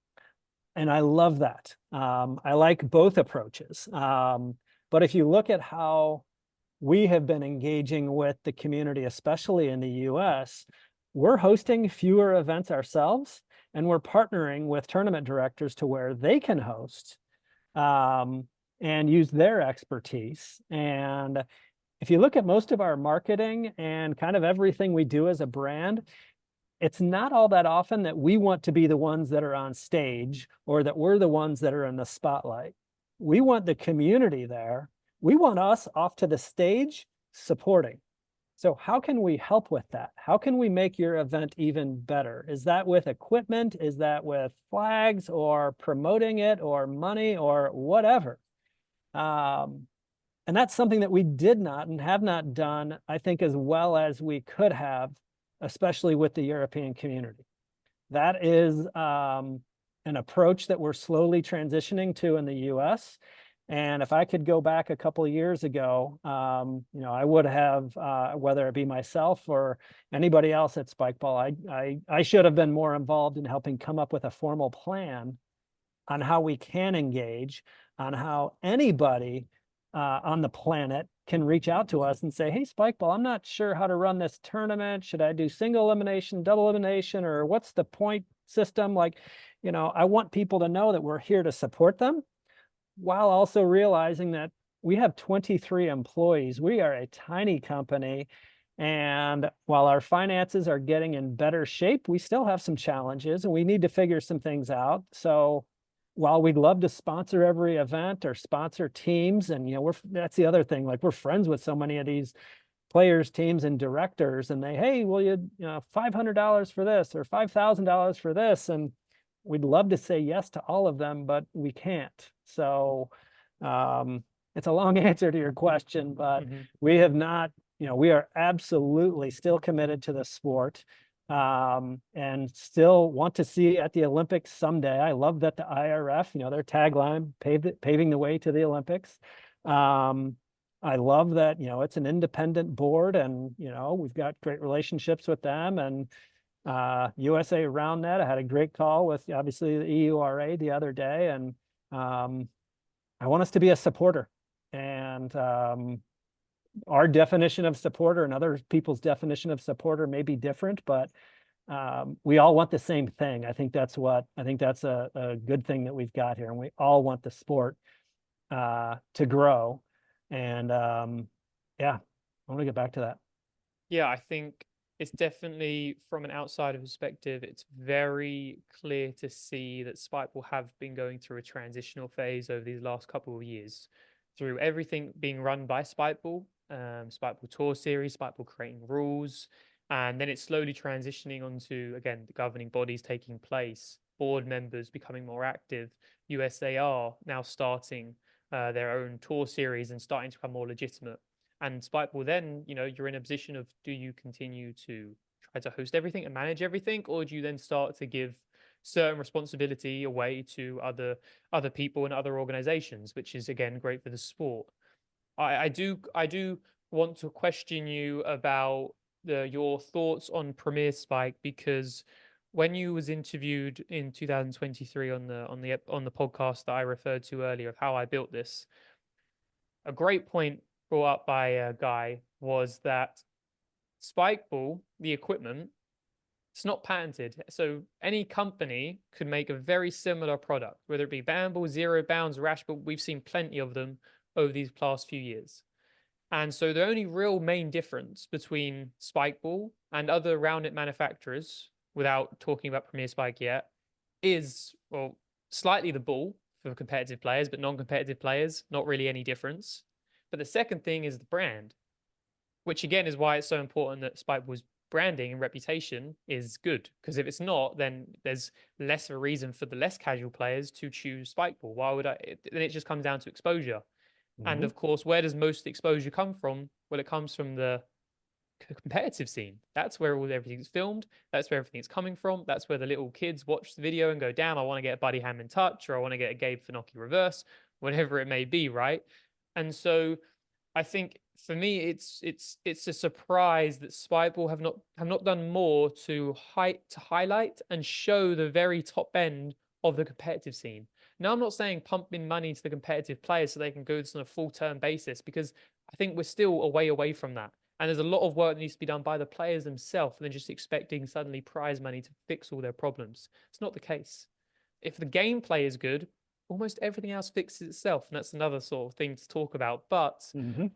I love that. I like both approaches. But if you look at how we have been engaging with the community, especially in the US, we're hosting fewer events ourselves, and we're partnering with tournament directors to where they can host and use their expertise. And if you look at most of our marketing and kind of everything we do as a brand, it's not all that often that we want to be the ones that are on stage or that we're the ones that are in the spotlight. We want the community there. We want us off to the stage supporting. So how can we help with that? How can we make your event even better? Is that with equipment? Is that with flags or promoting it or money or whatever? And that's something that we did not and have not done, I think, as well as we could have especially with the European community. That is an approach that we're slowly transitioning to in the US. And if I could go back a couple of years ago, I would have, whether it be myself or anybody else at Spikeball, I should have been more involved in helping come up with a formal plan on how we can engage, on how anybody on the planet can reach out to us and say, hey, Spikeball, I'm not sure how to run this tournament. Should I do single elimination, double elimination, or what's the point system? Like, I want people to know that we're here to support them while also realizing that we have 23 employees. We are a tiny company. And while our finances are getting in better shape, we still have some challenges and we need to figure some things out. So while we'd love to sponsor every event or sponsor teams, and that's the other thing, like we're friends with so many of these players, teams, and directors, and hey, will you, $500 for this or $5,000 for this? And we'd love to say yes to all of them, but we can't. So it's a long answer to your question, but we have not, we are absolutely still committed to the sport and still want to see at the Olympics someday. I love that the IRF, their tagline, paving the way to the Olympics. I love that, it's an independent board and, we've got great relationships with them and USA Roundnet. I had a great call with obviously the EURA the other day, and I want us to be a supporter. And our definition of supporter and other people's definition of supporter may be different, but we all want the same thing. I think that's a good thing that we've got here, and we all want the sport to grow. And yeah, I want to get back to that. Yeah, I think it's definitely, from an outsider perspective, it's very clear to see that Spikeball have been going through a transitional phase over these last couple of years, through everything being run by Spikeball, Spikeball Tour Series, Spikeball creating rules, and then it's slowly transitioning onto, again, the governing bodies taking place, board members becoming more active, USAR now starting their own tour series and starting to become more legitimate. And Spikeball, then, you're in a position of, do you continue to try to host everything and manage everything, or do you then start to give certain responsibility away to other people and other organizations, which is again great for the sport? I do want to question you about your thoughts on Premier Spike, because when you was interviewed in 2023 on the podcast that I referred to earlier of how I built this, a great point brought up by a guy was that Spikeball, the equipment, it's not patented. So any company could make a very similar product, whether it be Bamble, Zero Bounds, Rash, but we've seen plenty of them over these past few years. And so the only real main difference between Spikeball and other Roundnet manufacturers, without talking about Premier Spike yet, is, well, slightly the ball for competitive players, but non-competitive players, not really any difference. But the second thing is the brand, which again is why it's so important that Spikeball's branding and reputation is good. Because if it's not, then there's less of a reason for the less casual players to choose Spikeball. Why would I? Then it just comes down to exposure. And of course, where does most of the exposure come from? Well, it comes from the competitive scene. That's where everything's filmed. That's where everything's coming from. That's where the little kids watch the video and go, damn, I want to get a Buddy Hammond touch, or I want to get a Gabe Finocchi reverse, whatever it may be, right? And so I think for me, it's a surprise that Spikeball have not done more to highlight and show the very top end of the competitive scene. Now, I'm not saying pump in money to the competitive players so they can go this on a full-term basis, because I think we're still a way away from that. And there's a lot of work that needs to be done by the players themselves than just expecting suddenly prize money to fix all their problems. It's not the case. If the gameplay is good, almost everything else fixes itself. And that's another sort of thing to talk about. But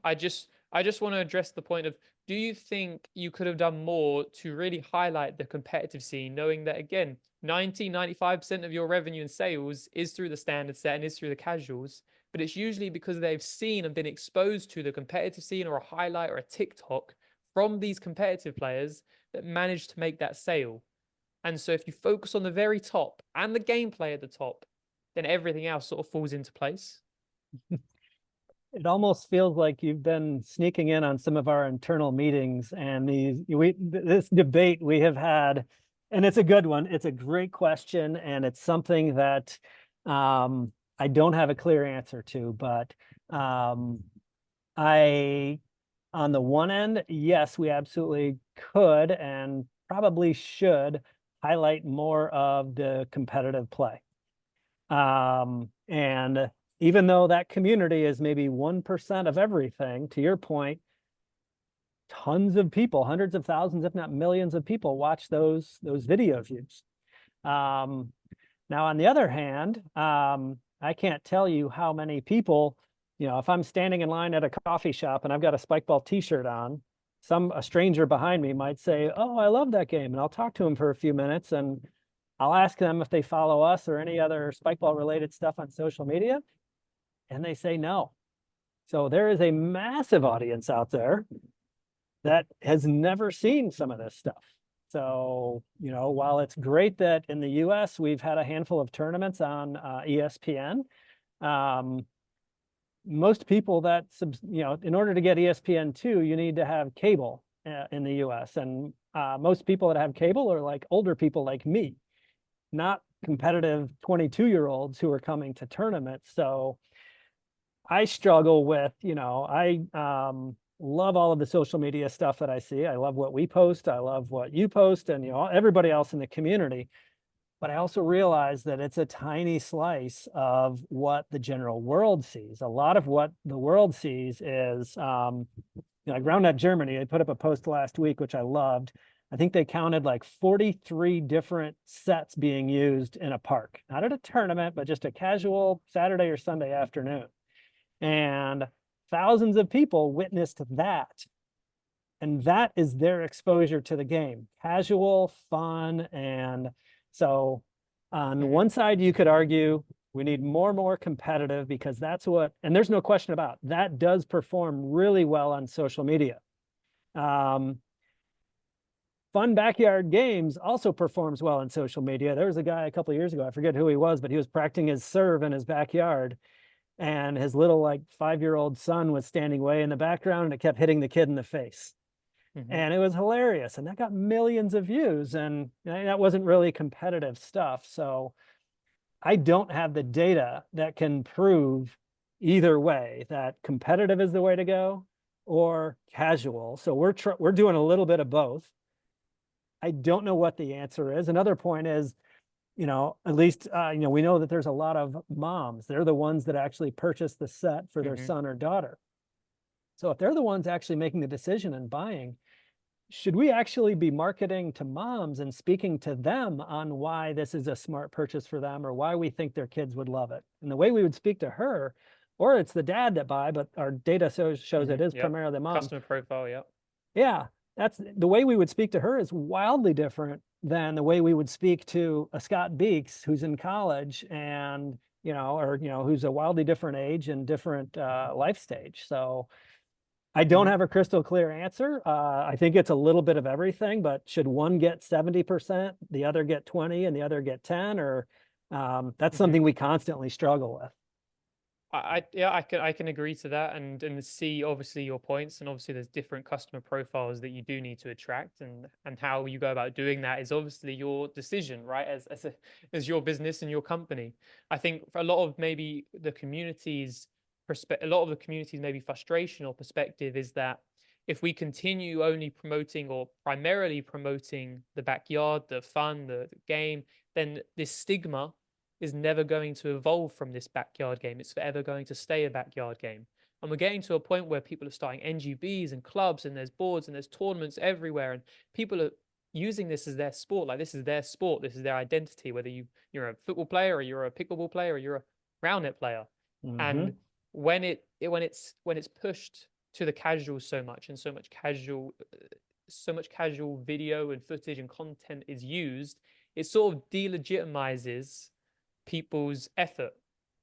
I just want to address the point of, do you think you could have done more to really highlight the competitive scene, knowing that, again, 95% of your revenue and sales is through the standard set and is through the casuals, but it's usually because they've seen and been exposed to the competitive scene or a highlight or a TikTok from these competitive players that managed to make that sale. And so if you focus on the very top and the gameplay at the top, then everything else sort of falls into place. It almost feels like you've been sneaking in on some of our internal meetings and this debate we have had, and it's a good one. It's a great question, and it's something that I don't have a clear answer to, but um, I, on the one end, yes, we absolutely could and probably should highlight more of the competitive play. And even though that community is maybe 1% of everything, to your point, tons of people, hundreds of thousands, if not millions of people watch those video views. Um, Now, on the other hand, I can't tell you how many people, if I'm standing in line at a coffee shop and I've got a Spikeball t-shirt on, a stranger behind me might say, "Oh, I love that game." And I'll talk to them for a few minutes and I'll ask them if they follow us or any other Spikeball related stuff on social media. And they say no. So there is a massive audience out there that has never seen some of this stuff. So, while it's great that in the US we've had a handful of tournaments on ESPN, um, most people in order to get ESPN2, you need to have cable in the US. And most people that have cable are like older people like me, not competitive 22-year-olds who are coming to tournaments. So I struggle with, I love all of the social media stuff that I see. I love what we post. I love what you post and, everybody else in the community. But I also realize that it's a tiny slice of what the general world sees. A lot of what the world sees is, like Roundnet Germany, they put up a post last week, which I loved. I think they counted like 43 different sets being used in a park, not at a tournament, but just a casual Saturday or Sunday afternoon. And thousands of people witnessed that. And that is their exposure to the game. Casual, fun. And so on one side, you could argue we need more competitive because that's and there's no question about that does perform really well on social media. Fun backyard games also performs well on social media. There was a guy a couple of years ago, I forget who he was, but he was practicing his serve in his backyard. And his little like 5-year-old son was standing way in the background and it kept hitting the kid in the face. And it was hilarious. And that got millions of views. And that wasn't really competitive stuff. So I don't have the data that can prove either way that competitive is the way to go or casual. So we're doing a little bit of both. I don't know what the answer is. Another point is, at least, we know that there's a lot of moms. They're the ones that actually purchase the set for their son or daughter. So if they're the ones actually making the decision and buying, should we actually be marketing to moms and speaking to them on why this is a smart purchase for them or why we think their kids would love it? And the way we would speak to her, or it's the dad that buy, but our data shows it is primarily the mom. Customer profile, yeah. Yeah, that's the way we would speak to her is wildly different than the way we would speak to a Scott Beeks who's in college and, who's a wildly different age and different life stage. So I don't have a crystal clear answer. I think it's a little bit of everything, but should one get 70%, the other get 20, and the other get 10, or that's something we constantly struggle with. I can agree to that and see obviously your points, and obviously there's different customer profiles that you do need to attract, and how you go about doing that is obviously your decision, right? As your business and your company. I think for a lot of maybe the community's a lot of the community's maybe frustration or perspective is that if we continue only promoting or primarily promoting the backyard, the fun, the game, then this stigma is never going to evolve from this backyard game. It's forever going to stay a backyard game. And we're getting to a point where people are starting NGBs and clubs, and there's boards and there's tournaments everywhere, and people are using this as their sport. Like this is their sport, this is their identity, whether you're a football player or you're a pickleball player or you're a Roundnet player. And when it's pushed to the casuals so much, and so much casual video and footage and content is used, it sort of delegitimizes people's effort,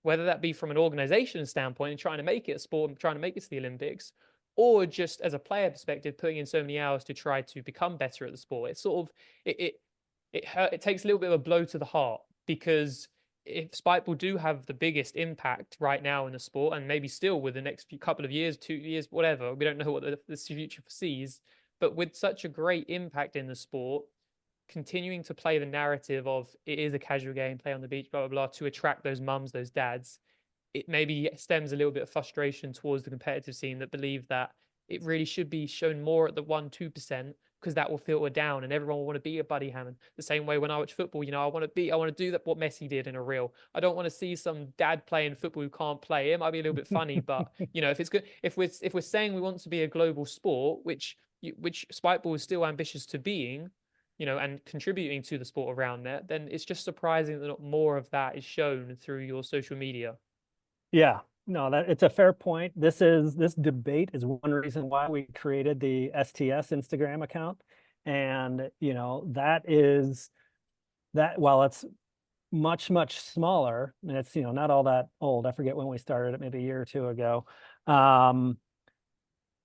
whether that be from an organization standpoint and trying to make it a sport and trying to make it to the Olympics, or just as a player perspective, putting in so many hours to try to become better at the sport. It's sort of it takes a little bit of a blow to the heart, because if Spikeball do have the biggest impact right now in the sport, and maybe still with the next few couple of years, 2 years, whatever, we don't know what the future foresees, but with such a great impact in the sport, continuing to play the narrative of it is a casual game, play on the beach, blah blah blah, to attract those mums, those dads, it maybe stems a little bit of frustration towards the competitive scene that believe that it really should be shown more at the 1-2%, because that will filter down and everyone will want to be a Buddy Hammond. The same way when I watch football, I want to do that what Messi did in a reel. I don't want to see some dad playing football who can't play. It might be a little bit funny, but if it's good, if we're saying we want to be a global sport, which Spikeball is still ambitious to being, and contributing to the sport around that, then it's just surprising that not more of that is shown through your social media. Yeah, no, that it's a fair point. This debate is one reason why we created the STS Instagram account. And that is that while it's much, much smaller, and it's not all that old. I forget when we started it, maybe a year or two ago. Um,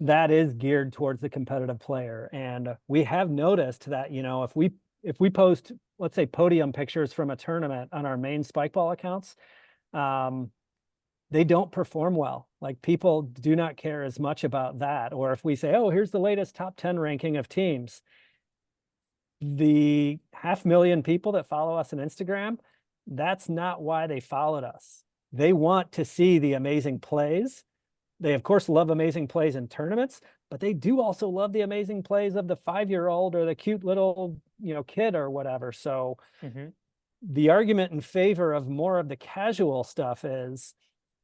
that is geared towards the competitive player. And we have noticed that, if we post, let's say, podium pictures from a tournament on our main Spikeball accounts, um, they don't perform well. Like, people do not care as much about that. Or if we say, oh, here's the latest top 10 ranking of teams, the 500,000 people that follow us on Instagram, that's not why they followed us. They want to see the amazing plays. They, of course, love amazing plays in tournaments, but they do also love the amazing plays of the 5-year-old or the cute little, kid or whatever. So the argument in favor of more of the casual stuff is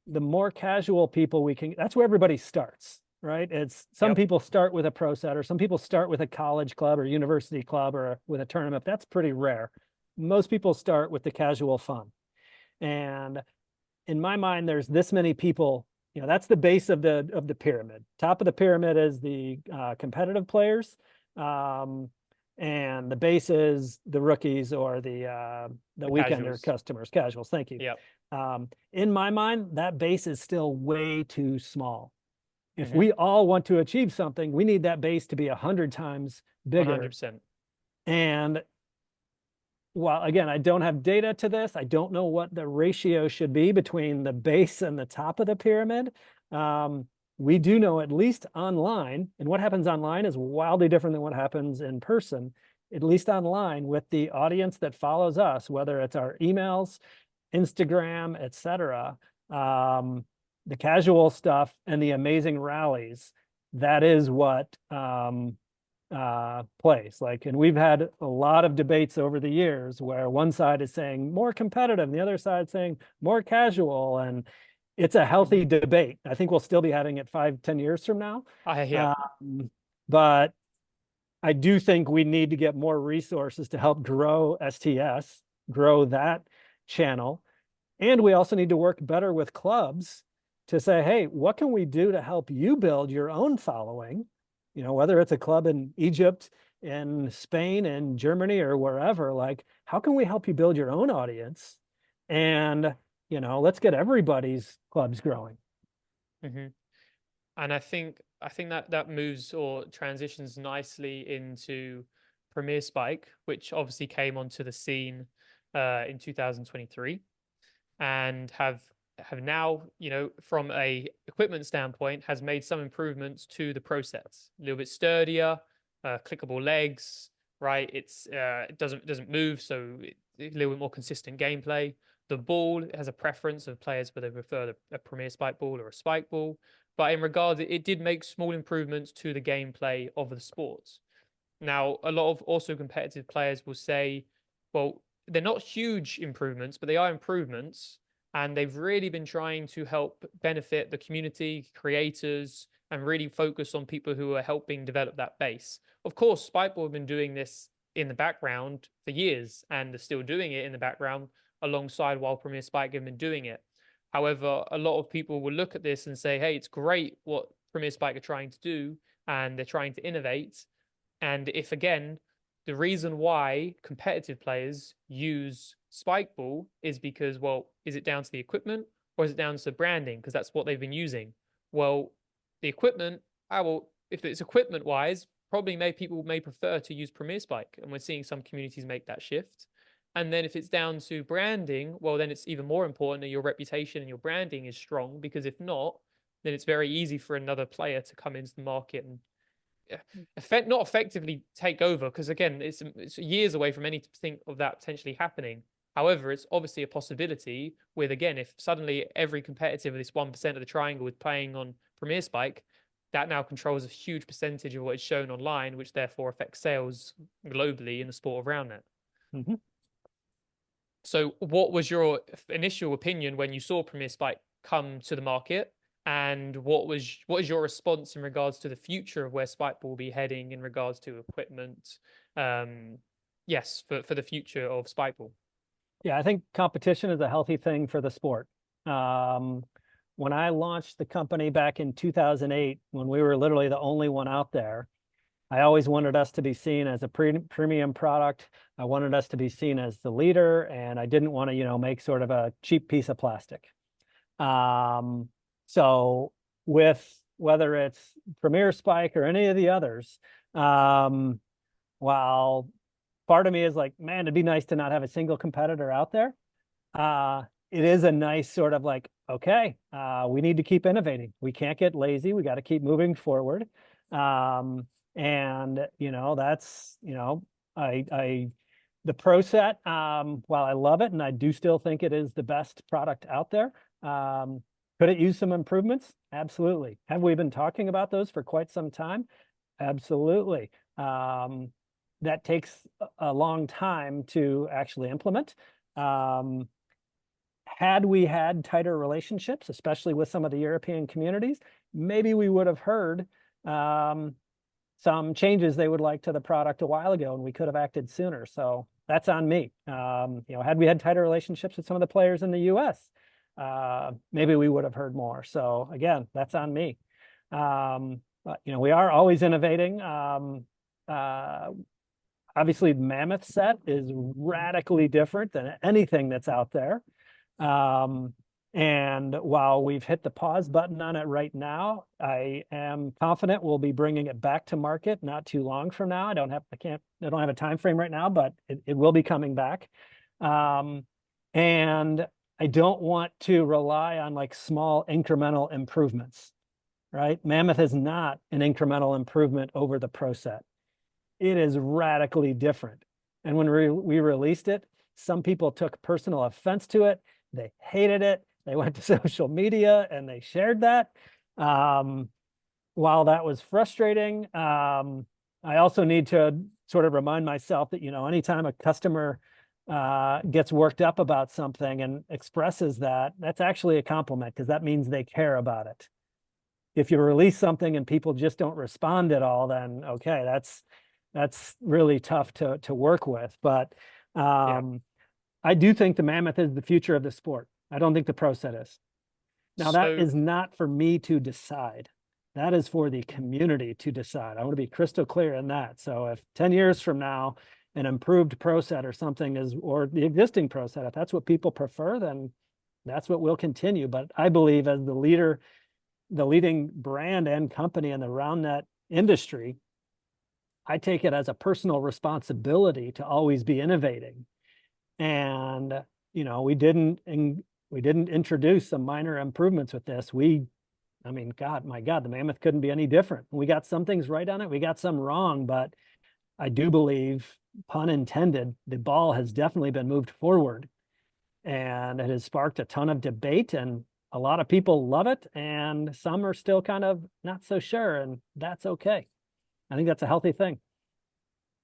the more casual people we can, that's where everybody starts, right? It's some Yep. people start with a pro set, or some people start with a college club or university club or with a tournament. That's pretty rare. Most people start with the casual fun. And in my mind, there's this many people, that's the base of the pyramid. Top of the pyramid is the competitive players. And the base is the rookies or the weekender customers, casuals. Thank you. Yep. In my mind, that base is still way too small. If we all want to achieve something, we need that base to be 100 times bigger. 100%. And while, again, I don't have data to this, I don't know what the ratio should be between the base and the top of the pyramid. We do know, at least online, and what happens online is wildly different than what happens in person, at least online, with the audience that follows us, whether it's our emails, Instagram, etc. The casual stuff and the amazing rallies, that is what plays. Like, and we've had a lot of debates over the years where one side is saying more competitive and the other side saying more casual, and it's a healthy debate. I think we'll still be having it 5-10 years from now. Yeah. But I do think we need to get more resources to help grow STS, grow that channel. And we also need to work better with clubs to say, hey, what can we do to help you build your own following? Whether it's a club in Egypt, in Spain, in Germany, or wherever, like, how can we help you build your own audience? And, let's get everybody's clubs growing. And I think that moves or transitions nicely into Premier Spike, which obviously came onto the scene in 2023, and have now, from a equipment standpoint, has made some improvements to the pro sets. A little bit sturdier, clickable legs, right? It doesn't move, so it's a little bit more consistent gameplay. The ball has a preference of players whether they prefer a Premier Spike ball or a Spike ball. But in regards, it did make small improvements to the gameplay of the sports. Now, a lot of also competitive players will say, well, they're not huge improvements, but they are improvements. And they've really been trying to help benefit the community, creators, and really focus on people who are helping develop that base. Of course, Spikeball have been doing this in the background for years, and they're still doing it in the background alongside while Premier Spike have been doing it. However, a lot of people will look at this and say, hey, it's great what Premier Spike are trying to do, and they're trying to innovate. And if, again, the reason why competitive players use Spikeball is because, well, is it down to the equipment or is it down to branding? Because that's what they've been using. Well, the equipment, if it's equipment wise, probably people may prefer to use Premier Spike. And we're seeing some communities make that shift. And then if it's down to branding, well, then it's even more important that your reputation and your branding is strong, because if not, then it's very easy for another player to come into the market and not effectively take over, because again, it's years away from anything of that potentially happening. However, it's obviously a possibility with, again, if suddenly every competitive of this 1% of the triangle is playing on Premier Spike, that now controls a huge percentage of what is shown online, which therefore affects sales globally in the sport of Roundnet. Mm-hmm. So, what was your initial opinion when you saw Premier Spike come to the market, and what is your response in regards to the future of where Spikeball will be heading in regards to equipment? Um, yes, for the future of Spikeball. Yeah, I think competition is a healthy thing for the sport. Um, when I launched the company back in 2008, when we were literally the only one out there, I always wanted us to be seen as a premium product. I wanted us to be seen as the leader, and I didn't want to, make sort of a cheap piece of plastic. Um, so with whether it's Premier Spike or any of the others, um, while part of me is like, man, it'd be nice to not have a single competitor out there. It is a nice sort of like, okay, we need to keep innovating. We can't get lazy. We got to keep moving forward. Um, and that's I the Pro Set, while I love it and I do still think it is the best product out there, could it use some improvements? Absolutely. Have we been talking about those for quite some time? Absolutely. That takes a long time to actually implement. Um, had we had tighter relationships, especially with some of the European communities, maybe we would have heard some changes they would like to the product a while ago, and we could have acted sooner. So that's on me. Had we had tighter relationships with some of the players in the U.S., maybe we would have heard more. So again, that's on me. But, we are always innovating. Obviously, the Mammoth set is radically different than anything that's out there. And while we've hit the pause button on it right now, I am confident we'll be bringing it back to market not too long from now. I don't have a time frame right now, but it will be coming back. And I don't want to rely on like small incremental improvements, right? Mammoth is not an incremental improvement over the Pro Set. It is radically different. And when we released it, some people took personal offense to it. They hated it. They went to social media and they shared that. While that was frustrating, I also need to sort of remind myself that, anytime a customer gets worked up about something and expresses that, that's actually a compliment, because that means they care about it. If you release something and people just don't respond at all, then okay, that's really tough to work with. But Yeah. I do think the Mammoth is the future of the sport. I don't think the Pro Set is. Now, that So is not for me to decide. That is for the community to decide. I want to be crystal clear in that. So if 10 years from now, an improved Pro Set or something or the existing Pro Set, if that's what people prefer, then that's what will continue. But I believe as the leading brand and company in the Roundnet industry, I take it as a personal responsibility to always be innovating. And we didn't introduce some minor improvements with this. My God, the Mammoth couldn't be any different. We got some things right on it, we got some wrong, but I do believe, pun intended, the ball has definitely been moved forward, and it has sparked a ton of debate, and a lot of people love it, and some are still kind of not so sure, and that's okay. I think that's a healthy thing.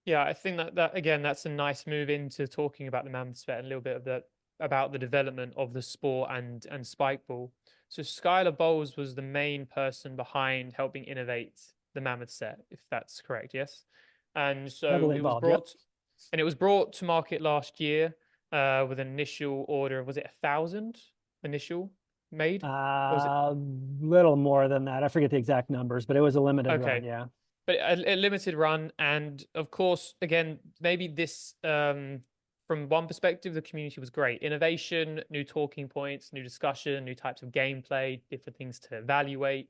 yeah, I think that again, that's a nice move into talking about the Mammoth Spet and a little bit of that about the development of the sport and Spikeball. So Skylar Bowles was the main person behind helping innovate the Mammoth set, if that's correct, yes. And so Heavily it was involved. Yep. brought to market last year with an initial order. Was it 1,000 initial made? Or was it Little more than that. I forget the exact numbers, but it was a limited run. okay? Yeah. But a limited run, and of course, again, maybe this from one perspective, the community was great. Innovation, new talking points, new discussion, new types of gameplay, different things to evaluate.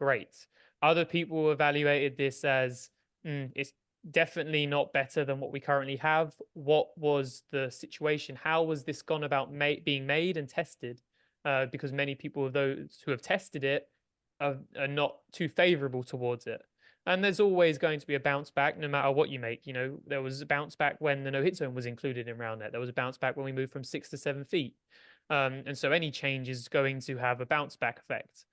Great. Other people evaluated this as it's definitely not better than what we currently have. What was the situation? How was this gone about being made and tested? Because many people of those who have tested it are not too favorable towards it. And there's always going to be a bounce back no matter what you make. You know, there was a bounce back when the no hit zone was included in Roundnet. There was a bounce back when we moved from 6 to 7 feet. And so any change is going to have a bounce back effect.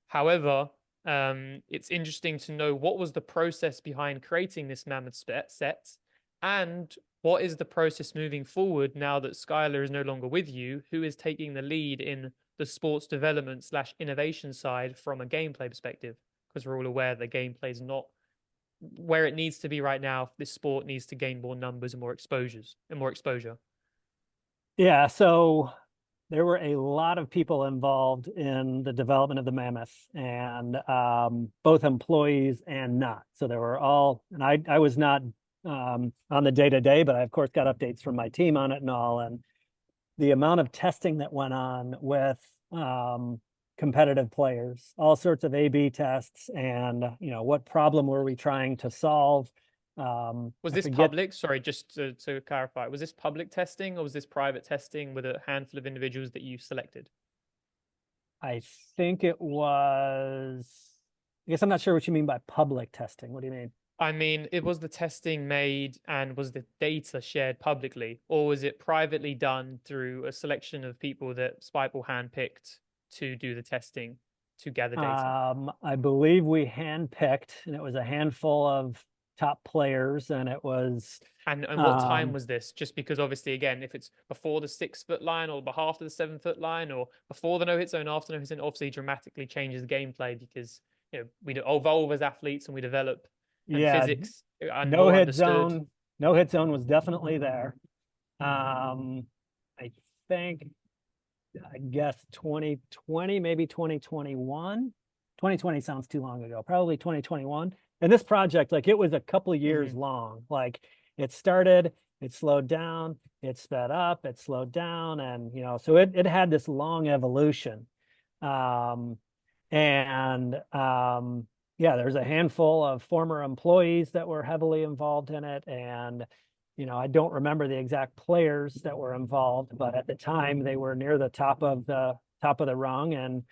However, it's interesting to know what was the process behind creating this mammoth set, and what is the process moving forward now that Skylar is no longer with you, who is taking the lead in the sports development slash innovation side from a gameplay perspective, because we're all aware that gameplay is not where it needs to be right now. This sport needs to gain more numbers and more exposure. Yeah, so there were a lot of people involved in the development of the Mammoth, and both employees and not. So there were all, and I was not on the day-to-day, but I of course got updates from my team on it and all. And the amount of testing that went on with competitive players, all sorts of A/B tests, and what problem were we trying to solve? Was I this forget. public? Sorry, just to clarify, was this public testing or was this private testing with a handful of individuals that you selected? I think it was. I guess I'm not sure what you mean by public testing. What do you mean? I mean, it was the testing made and was the data shared publicly, or was it privately done through a selection of people that Spikeball handpicked to do the testing to gather data? I believe we handpicked, and it was a handful of top players, and it was. And what time was this? Just because obviously, again, if it's before the 6 foot line or after the 7 foot line or before the no hit zone, after no hit zone, obviously dramatically changes the gameplay because we evolve as athletes and we develop and Yeah, physics and no more hit understood. zone. No hit zone was definitely there. I think, I guess 2020, maybe 2021. 2020 sounds too long ago. Probably 2021. And this project, like, it was a couple of years long. Like, it started, it slowed down, it sped up, it slowed down, and so it had this long evolution. Um, and yeah, there's a handful of former employees that were heavily involved in it, and I don't remember the exact players that were involved, but at the time they were near the top of the rung. And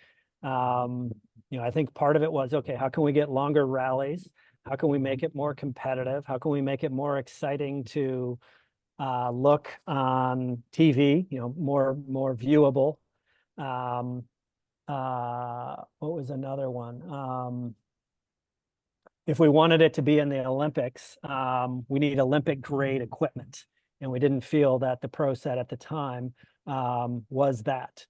I think part of it was, okay, how can we get longer rallies? How can we make it more competitive? How can we make it more exciting to look on TV? More viewable. What was another one? If we wanted it to be in the Olympics, we need Olympic grade equipment. And we didn't feel that the Pro Set at the time was that.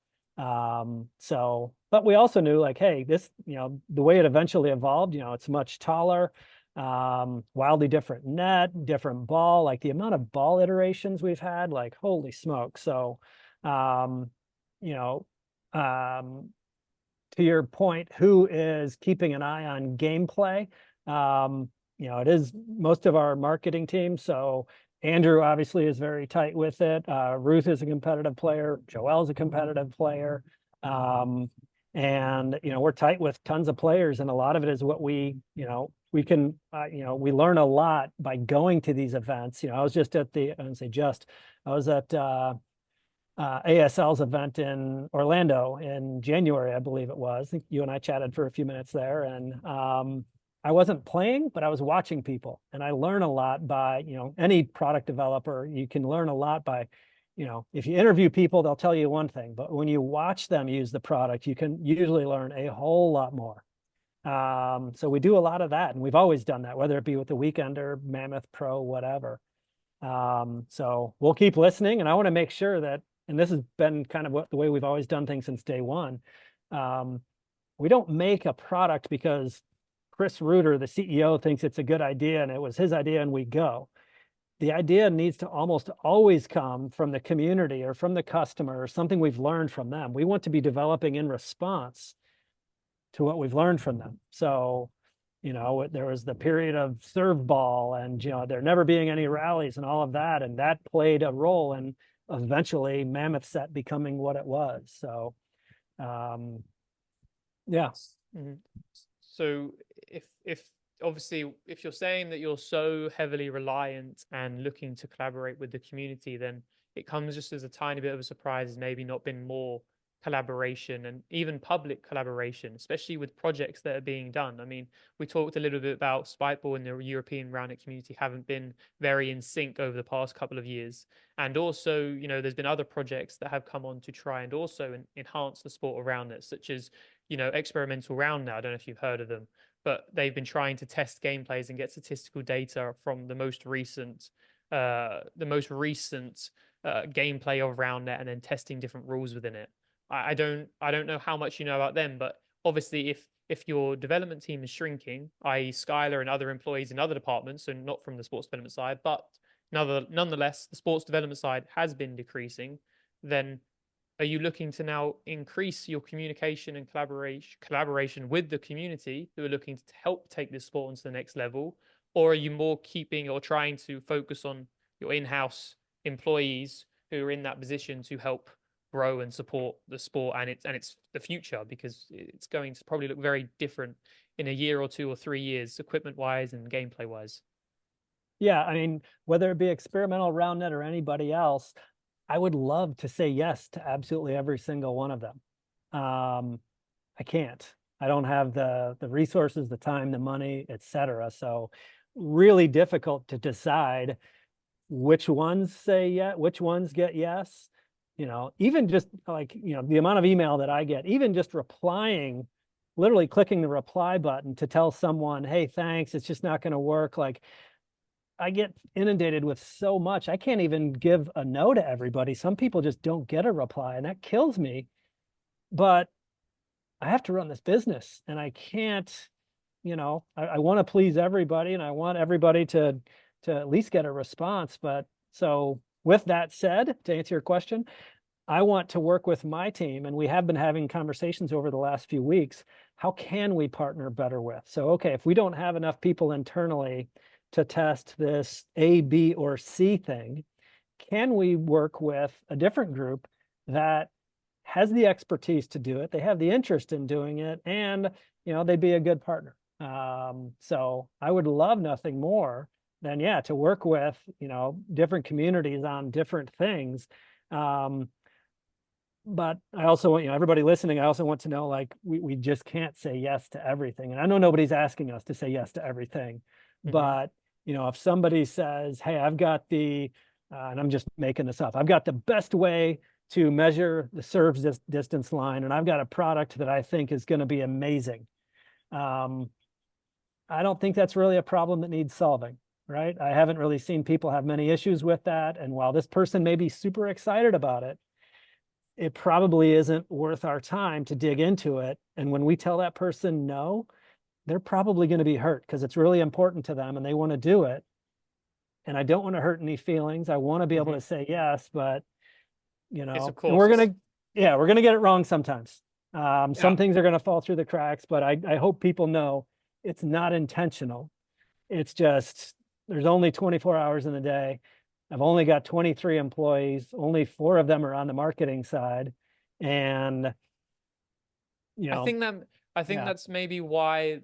But we also knew, like, hey, this, the way it eventually evolved, it's much taller, wildly different net, different ball, like the amount of ball iterations we've had, like, holy smoke. So, you know, um, to your point, who is keeping an eye on gameplay? It is most of our marketing team. So Andrew obviously is very tight with it. Ruth is a competitive player. Joelle's a competitive player. And we're tight with tons of players, and a lot of it is what we can, we learn a lot by going to these events. I was just at I don't say just, I was at ASL's event in Orlando in January, I believe it was. I think you and I chatted for a few minutes there, and I wasn't playing, but I was watching people, and I learn a lot by, any product developer, you can learn a lot by, if you interview people, they'll tell you one thing, but when you watch them use the product, you can usually learn a whole lot more. So we do a lot of that, and we've always done that, whether it be with the Weekender, Mammoth Pro, whatever. So we'll keep listening, and I want to make sure that, and this has been kind of the way we've always done things since day one. We don't make a product because Chris Reuter, the CEO, thinks it's a good idea and it was his idea and we go. The idea needs to almost always come from the community or from the customer or something we've learned from them. We want to be developing in response to what we've learned from them. So, there was the period of serve ball and, there never being any rallies and all of that. And that played a role in eventually Mammoth Set becoming what it was. So, yeah. So if obviously, if you're saying that you're so heavily reliant and looking to collaborate with the community, then it comes just as a tiny bit of a surprise. Has maybe not been more collaboration and even public collaboration, especially with projects that are being done. I mean, we talked a little bit about Spikeball and the European Roundnet community haven't been very in sync over the past couple of years. And also, there's been other projects that have come on to try and also enhance the sport of Roundnet, such as, Experimental Roundnet. I don't know if you've heard of them, but they've been trying to test gameplays and get statistical data from the most recent gameplay of Roundnet, and then testing different rules within it. I don't know how much you know about them, but obviously if your development team is shrinking, i.e. Skylar and other employees in other departments, so not from the sports development side, but nonetheless, the sports development side has been decreasing, then are you looking to now increase your communication and collaboration with the community who are looking to help take this sport onto the next level? Or are you more keeping or trying to focus on your in-house employees who are in that position to help grow and support the sport and it's the future, because it's going to probably look very different in a year or 2 or 3 years, equipment wise and gameplay wise. Yeah, I mean, whether it be Experimental, Roundnet, or anybody else, I would love to say yes to absolutely every single one of them. I can't. I don't have the resources, the time, the money, etc. So really difficult to decide which ones say yeah, which ones get yes. Even just like, the amount of email that I get, even just replying, literally clicking the reply button to tell someone, hey, thanks, it's just not going to work. Like, I get inundated with so much. I can't even give a no to everybody. Some people just don't get a reply, and that kills me. But I have to run this business, and I can't, I want to please everybody, and I want everybody to at least get a response. But so with that said, to answer your question, I want to work with my team, and we have been having conversations over the last few weeks. How can we partner better with? So, okay, if we don't have enough people internally to test this A, B, or C thing, can we work with a different group that has the expertise to do it? They have the interest in doing it, and they'd be a good partner. So I would love nothing more than to work with different communities on different things. But I also want, everybody listening, I also want to know, like, we just can't say yes to everything. And I know nobody's asking us to say yes to everything, but if somebody says, hey, I've got and I'm just making this up, I've got the best way to measure the serve distance line, and I've got a product that I think is going to be amazing. I don't think that's really a problem that needs solving, right? I haven't really seen people have many issues with that. And while this person may be super excited about it, it probably isn't worth our time to dig into it. And when we tell that person no, they're probably going to be hurt because it's really important to them and they want to do it. And I don't want to hurt any feelings. I want to be able to say yes, but Yes, of and course. we're gonna get it wrong sometimes. Yeah. Some things are gonna fall through the cracks, but I hope people know it's not intentional. It's just there's only 24 hours in the day. I've only got 23 employees. Only 4 of them are on the marketing side, and I think that I think yeah, that's maybe why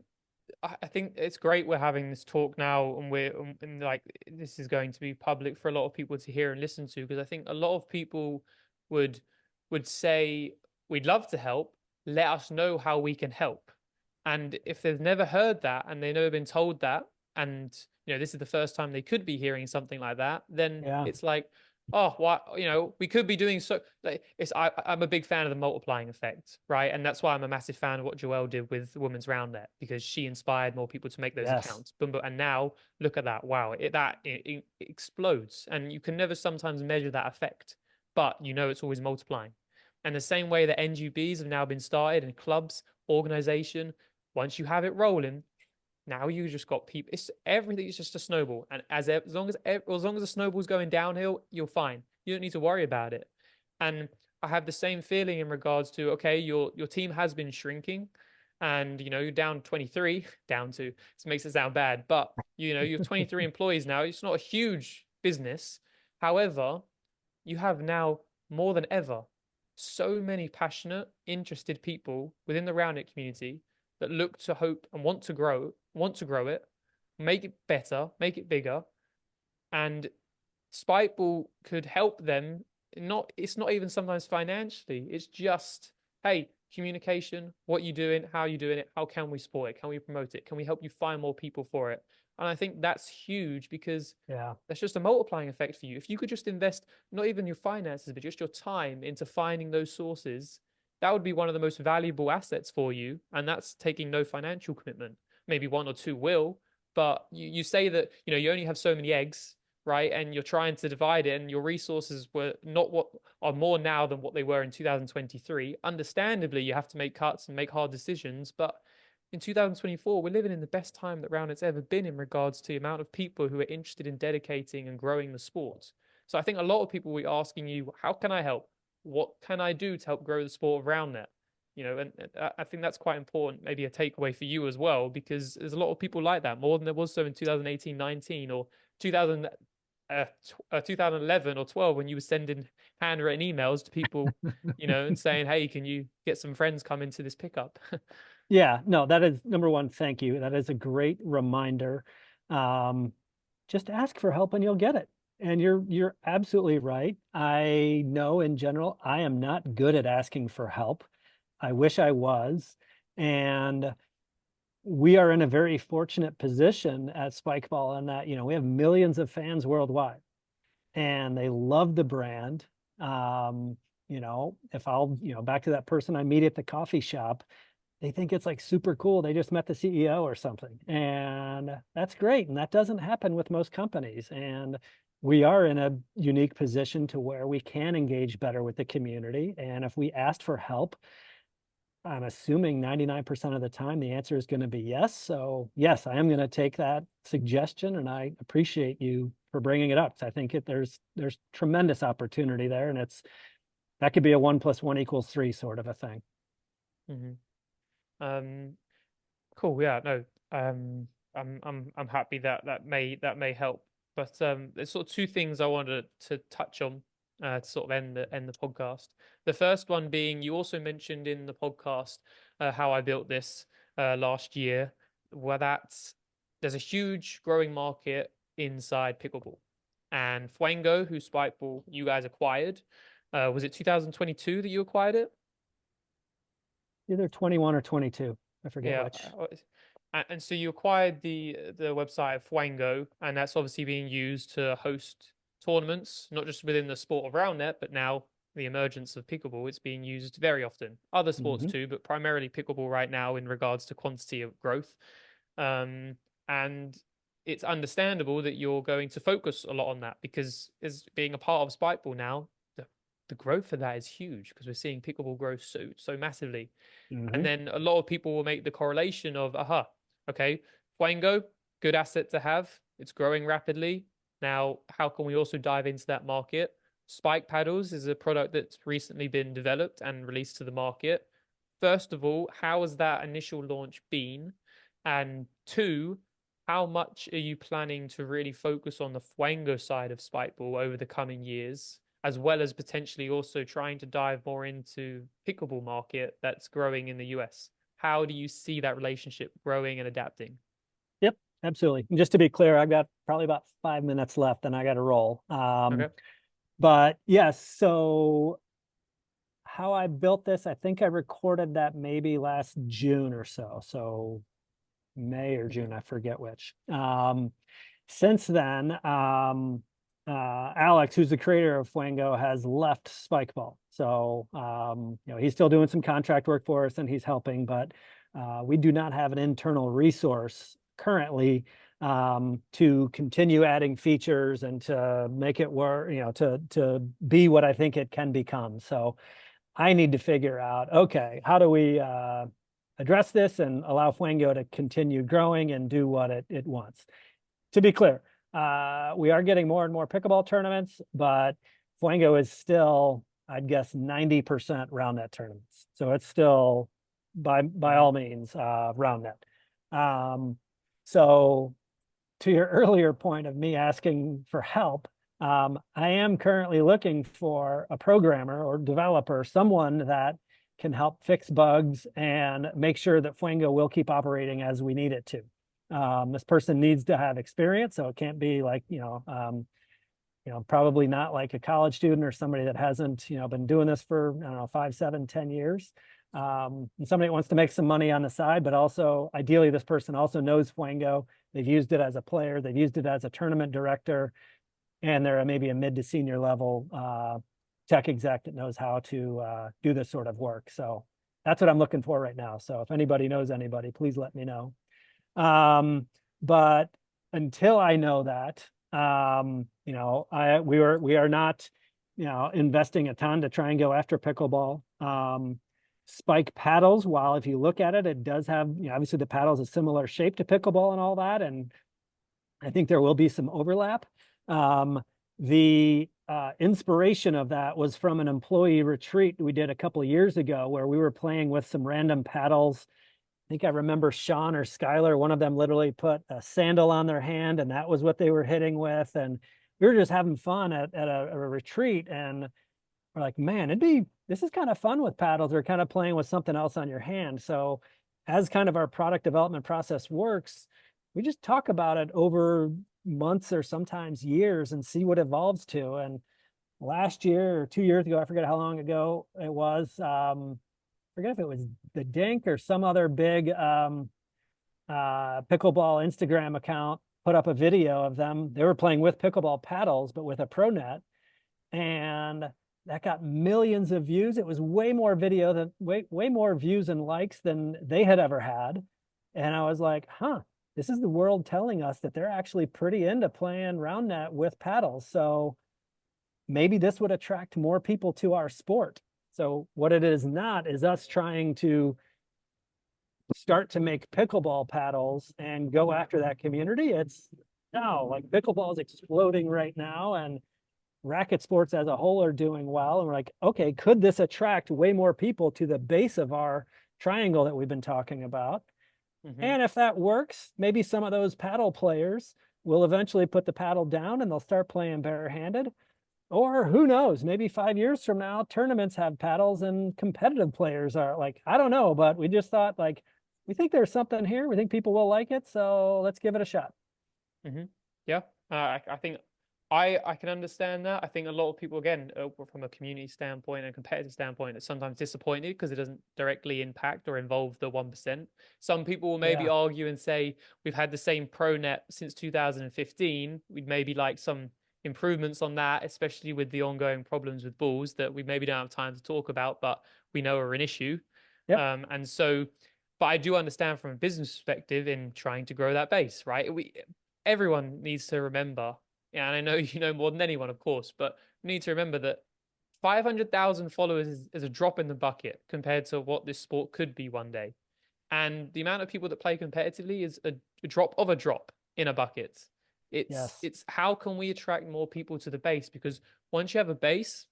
I think it's great we're having this talk now, and like this is going to be public for a lot of people to hear and listen to, because I think a lot of people would would say we'd love to help, let us know how we can help. And if they've never heard that and they've never been told that, and this is the first time they could be hearing something like that, then yeah, it's like, oh, what, we could be doing so. Like, I'm a big fan of the multiplying effect, right? And that's why I'm a massive fan of what Joelle did with Women's Roundnet, because she inspired more people to make those yes, accounts. Boom, boom. And now look at that. Wow, it explodes, and you can never sometimes measure that effect, but it's always multiplying. And the same way that NGBs have now been started, and clubs, organization, once you have it rolling, now you just got people. It's everything is just a snowball, and as long as the snowball's going downhill, you're fine. You don't need to worry about it. And I have the same feeling in regards to, okay, your team has been shrinking, and you're down 23, down to, this makes it sound bad, but you're 23 employees now. It's not a huge business. However, you have now more than ever so many passionate, interested people within the Roundnet community that look to hope and want to grow want to grow it, make it better, make it bigger, and Spikeball could help them. Not it's not even sometimes financially. It's just, hey, communication, what you doing, how you doing it, how can we support it? Can we promote it? Can we help you find more people for it? And I think that's huge because Yeah. that's just a multiplying effect for you. If you could just invest not even your finances, but just your time into finding those sources, that would be one of the most valuable assets for you. And that's taking no financial commitment. Maybe one or two will, but you say that, you only have so many eggs, right? And you're trying to divide it, and your resources were not what are more now than what they were in 2023. Understandably, you have to make cuts and make hard decisions, but in 2024, we're living in the best time that Roundnet's ever been in regards to the amount of people who are interested in dedicating and growing the sport. So I think a lot of people will be asking you, how can I help? What can I do to help grow the sport of Roundnet? And I think that's quite important, maybe a takeaway for you as well, because there's a lot of people like that, more than there was so in 2018-19 or 2000, 2011 or 12 when you were sending handwritten emails to people, and saying, hey, can you get some friends come into this pickup? Yeah, no, that is number one. Thank you. That is a great reminder. Um, just ask for help and you'll get it. And you're absolutely right. I know in general, I am not good at asking for help. I wish I was. And we are in a very fortunate position at Spikeball in that, we have millions of fans worldwide and they love the brand. If I'll, back to that person I meet at the coffee shop, they think it's like super cool. They just met the CEO or something. And that's great. And that doesn't happen with most companies. And we are in a unique position to where we can engage better with the community. And if we asked for help, I'm assuming 99% of the time the answer is going to be yes. So yes, I am going to take that suggestion, and I appreciate you for bringing it up. I think there's tremendous opportunity there, and that could be a 1+1 = 3 sort of a thing. Mm-hmm. Um, cool. Yeah. No. I'm happy that may help. But there's sort of two things I wanted to touch on to sort of end the podcast. The first one being, you also mentioned in the podcast how I built this last year, where there's a huge growing market inside pickleball, and Fuengo, who Spikeball you guys acquired, was it 2022 that you acquired it? Either 21 or 22. I forget Yeah, which. and so you acquired the website of Fuengo, and that's obviously being used to host tournaments, not just within the sport of Roundnet, but now the emergence of pickleball. It's being used very often. Other sports Mm-hmm. too, but primarily pickleball right now in regards to quantity of growth. And it's understandable that you're going to focus a lot on that because as being a part of Spikeball now, the growth for that is huge because we're seeing pickleball grow so massively. And Mm-hmm. then a lot of people will make the correlation of, aha, okay, Fuengo, good asset to have. It's growing rapidly. Now, how can we also dive into that market? Spike paddles is a product that's recently been developed and released to the market. First of all, how has that initial launch been? And two, how much are you planning to really focus on the Fuengo side of Spikeball over the coming years, as well as potentially also trying to dive more into pickleball market that's growing in the US? How do you see that relationship growing and adapting? Yep, absolutely. And just to be clear, I've got probably about 5 minutes left and I got to roll. Okay. But yes, so how I built this, I think I recorded that maybe last June or so. So May or Mm-hmm. June, I forget which. Since then, Alex, who's the creator of Fuengo, has left Spikeball. So, he's still doing some contract work for us and he's helping, but we do not have an internal resource currently to continue adding features and to make it work, to be what I think it can become. So I need to figure out, okay, how do we address this and allow Fuengo to continue growing and do what it wants? To be clear, we are getting more and more pickleball tournaments, but Fuengo is still, I'd guess, 90% Roundnet tournaments. So it's still, by Mm-hmm. all means, Roundnet. So to your earlier point of me asking for help, I am currently looking for a programmer or developer, someone that can help fix bugs and make sure that Fuengo will keep operating as we need it to. This person needs to have experience, so it can't be like, probably not like a college student or somebody that hasn't, been doing this for, I don't know, 5, 7, 10 years. And somebody that wants to make some money on the side, but also ideally this person also knows Fuego. They've used it as a player, they've used it as a tournament director, and they're maybe a mid to senior level tech exec that knows how to do this sort of work. So that's what I'm looking for right now. So if anybody knows anybody, please let me know. But until I know that, we are not, investing a ton to try and go after pickleball. Spike paddles, while if you look at it, it does have, obviously the paddle's a similar shape to pickleball and all that, and I think there will be some overlap. The inspiration of that was from an employee retreat we did a couple of years ago where we were playing with some random paddles. I think I remember Sean or Skylar, one of them literally put a sandal on their hand and that was what they were hitting with. And we were just having fun at a retreat, and we're like, man, this is kind of fun with paddles, or kind of playing with something else on your hand. So as kind of our product development process works, we just talk about it over months or sometimes years and see what evolves to. And last year or 2 years ago, I forget how long ago it was, forget if it was the Dink or some other big pickleball Instagram account put up a video of them. They were playing with pickleball paddles, but with a pro net. And that got millions of views. It was way more way more views and likes than they had ever had. And I was like, this is the world telling us that they're actually pretty into playing Roundnet with paddles. So maybe this would attract more people to our sport. So what it is not is us trying to start to make pickleball paddles and go after that community. It's no, like pickleball is exploding right now, and racket sports as a whole are doing well. And we're like, okay, could this attract way more people to the base of our triangle that we've been talking about? And if that works, maybe some of those paddle players will eventually put the paddle down and they'll start playing barehanded. Or who knows, maybe 5 years from now, tournaments have paddles and competitive players are like, I don't know, but we just thought like, we think there's something here. We think people will like it. So let's give it a shot. Yeah, I think I can understand that. I think a lot of people, again, from a community standpoint and competitive standpoint, are sometimes disappointed because it doesn't directly impact or involve the 1%. Some people will maybe argue and say, we've had the same pro net since 2015. We'd maybe like some improvements on that, especially with the ongoing problems with balls that we maybe don't have time to talk about, but we know are an issue. Yep. And so, but I do understand from a business perspective in trying to grow that base, right? Everyone needs to remember, and I know you know more than anyone, of course, but we need to remember that 500,000 followers is a drop in the bucket compared to what this sport could be one day. And the amount of people that play competitively is a drop of a drop in a bucket. It's how can we attract more people to the base? Because once you have a base,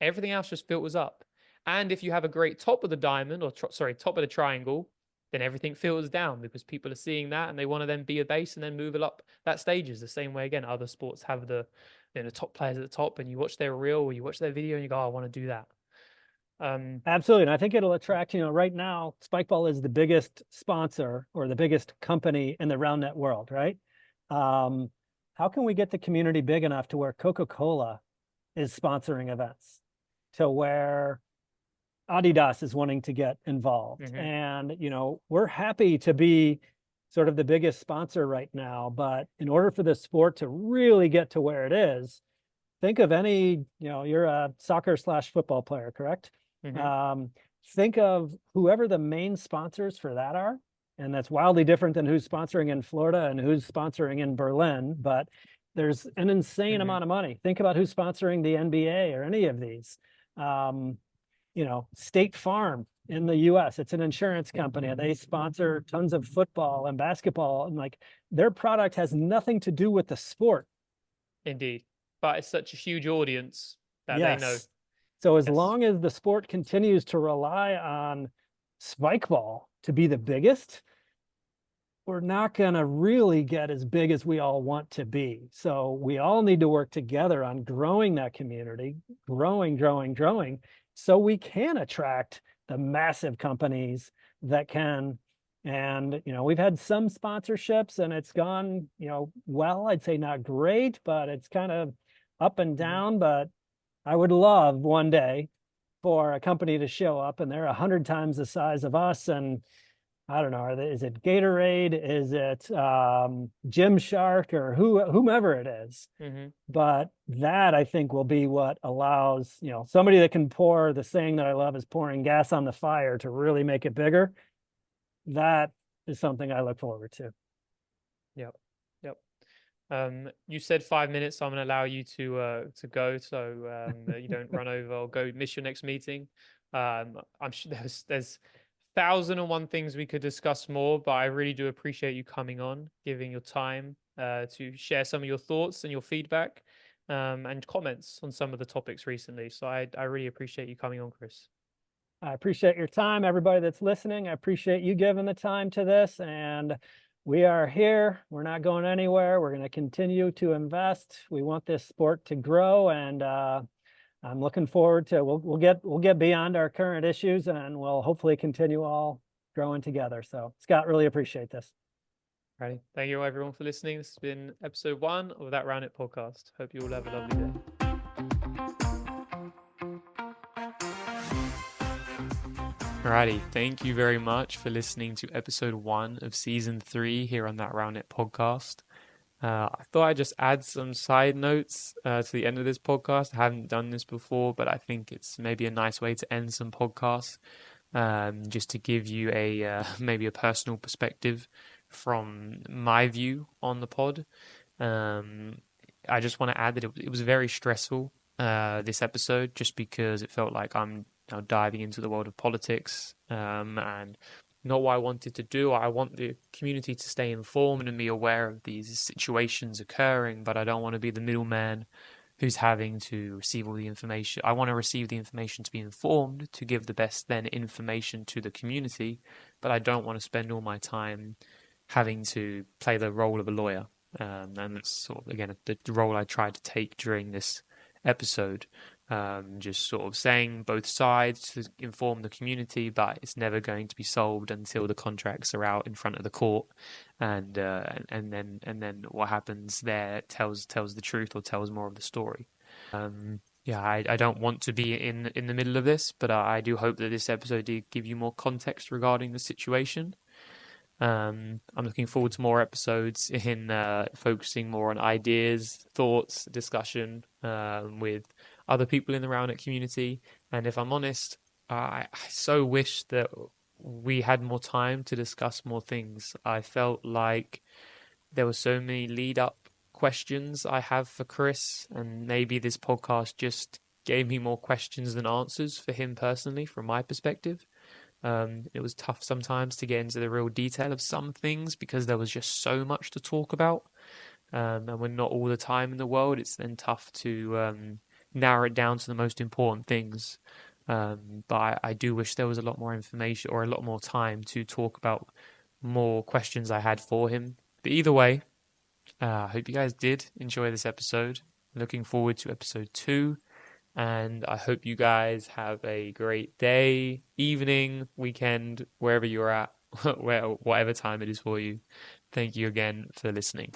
everything else just filters up. And if you have a great top of the diamond, or top of the triangle, then everything filters down because people are seeing that and they want to then be a base and then move it up that stages. The same way, again, other sports have the top players at the top, and you watch their reel or you watch their video and you go, oh, I want to do that. Absolutely. And I think it'll attract, right now, Spikeball is the biggest sponsor or the biggest company in the Roundnet world, right? How can we get the community big enough to where Coca-Cola is sponsoring events, to where Adidas is wanting to get involved? And, we're happy to be sort of the biggest sponsor right now, but in order for the sport to really get to where it is, think of any, you're a soccer/football player, correct? Think of whoever the main sponsors for that are. And that's wildly different than who's sponsoring in Florida and who's sponsoring in Berlin, but there's an insane amount of money. Think about who's sponsoring the NBA or any of these. State Farm in the US, it's an insurance company, and they sponsor tons of football and basketball, and like their product has nothing to do with the sport. Indeed. But it's such a huge audience that they know. So as long as the sport continues to rely on Spikeball to be the biggest, we're not going to really get as big as we all want to be. So we all need to work together on growing that community, growing, so we can attract the massive companies that can, And, we've had some sponsorships and it's gone, well, I'd say not great, but it's kind of up and Mhm. down. But I would love one day for a company to show up and they're 100 times the size of us. And I don't know, is it Gatorade? Is it Gymshark or whomever it is? Mhm. But that I think will be what allows, somebody that can pour, the saying that I love is pouring gas on the fire to really make it bigger. That is something I look forward to. Yep. Yep. You said 5 minutes, so I'm going to allow you to go so that you don't run over or go miss your next meeting. I'm sure there's 1,001 things we could discuss more, but I really do appreciate you coming on, giving your time to share some of your thoughts and your feedback and comments on some of the topics recently. So I really appreciate you coming on, Chris. I appreciate your time, everybody that's listening. I appreciate you giving the time to this. And we are here. We're not going anywhere. We're going to continue to invest. We want this sport to grow, and I'm looking forward to we'll get beyond our current issues, and we'll hopefully continue all growing together. So, Scott, really appreciate this. Ready? Thank you everyone for listening. This has been episode 1 of that Roundnet podcast. Hope you all have a lovely day. Alrighty, thank you very much for listening to episode 1 of season 3 here on that Roundnet podcast. I thought I'd just add some side notes to the end of this podcast. I haven't done this before, but I think it's maybe a nice way to end some podcasts, just to give you a maybe a personal perspective from my view on the pod. Um, I just want to add that it was very stressful this episode, just because it felt like I'm now diving into the world of politics, and not what I wanted to do. I want the community to stay informed and be aware of these situations occurring, but I don't want to be the middleman who's having to receive all the information. I want to receive the information to be informed, to give the best then information to the community, but I don't want to spend all my time having to play the role of a lawyer. And that's sort of, again, the role I tried to take during this episode. Just sort of saying both sides to inform the community, but it's never going to be solved until the contracts are out in front of the court, and then what happens there tells the truth or tells more of the story. Yeah, I don't want to be in the middle of this, but I do hope that this episode did give you more context regarding the situation. I'm looking forward to more episodes in focusing more on ideas, thoughts, discussion with other people in the Roundnet community. And if I'm honest, I so wish that we had more time to discuss more things. I felt like there were so many lead up questions I have for Chris, and maybe this podcast just gave me more questions than answers for him personally, from my perspective. It was tough sometimes to get into the real detail of some things because there was just so much to talk about. And when not all the time in the world, it's then tough to narrow it down to the most important things. But I do wish there was a lot more information or a lot more time to talk about more questions I had for him. But either way, I hope you guys did enjoy this episode. Looking forward to episode 2. And I hope you guys have a great day, evening, weekend, wherever you're at, whatever time it is for you. Thank you again for listening.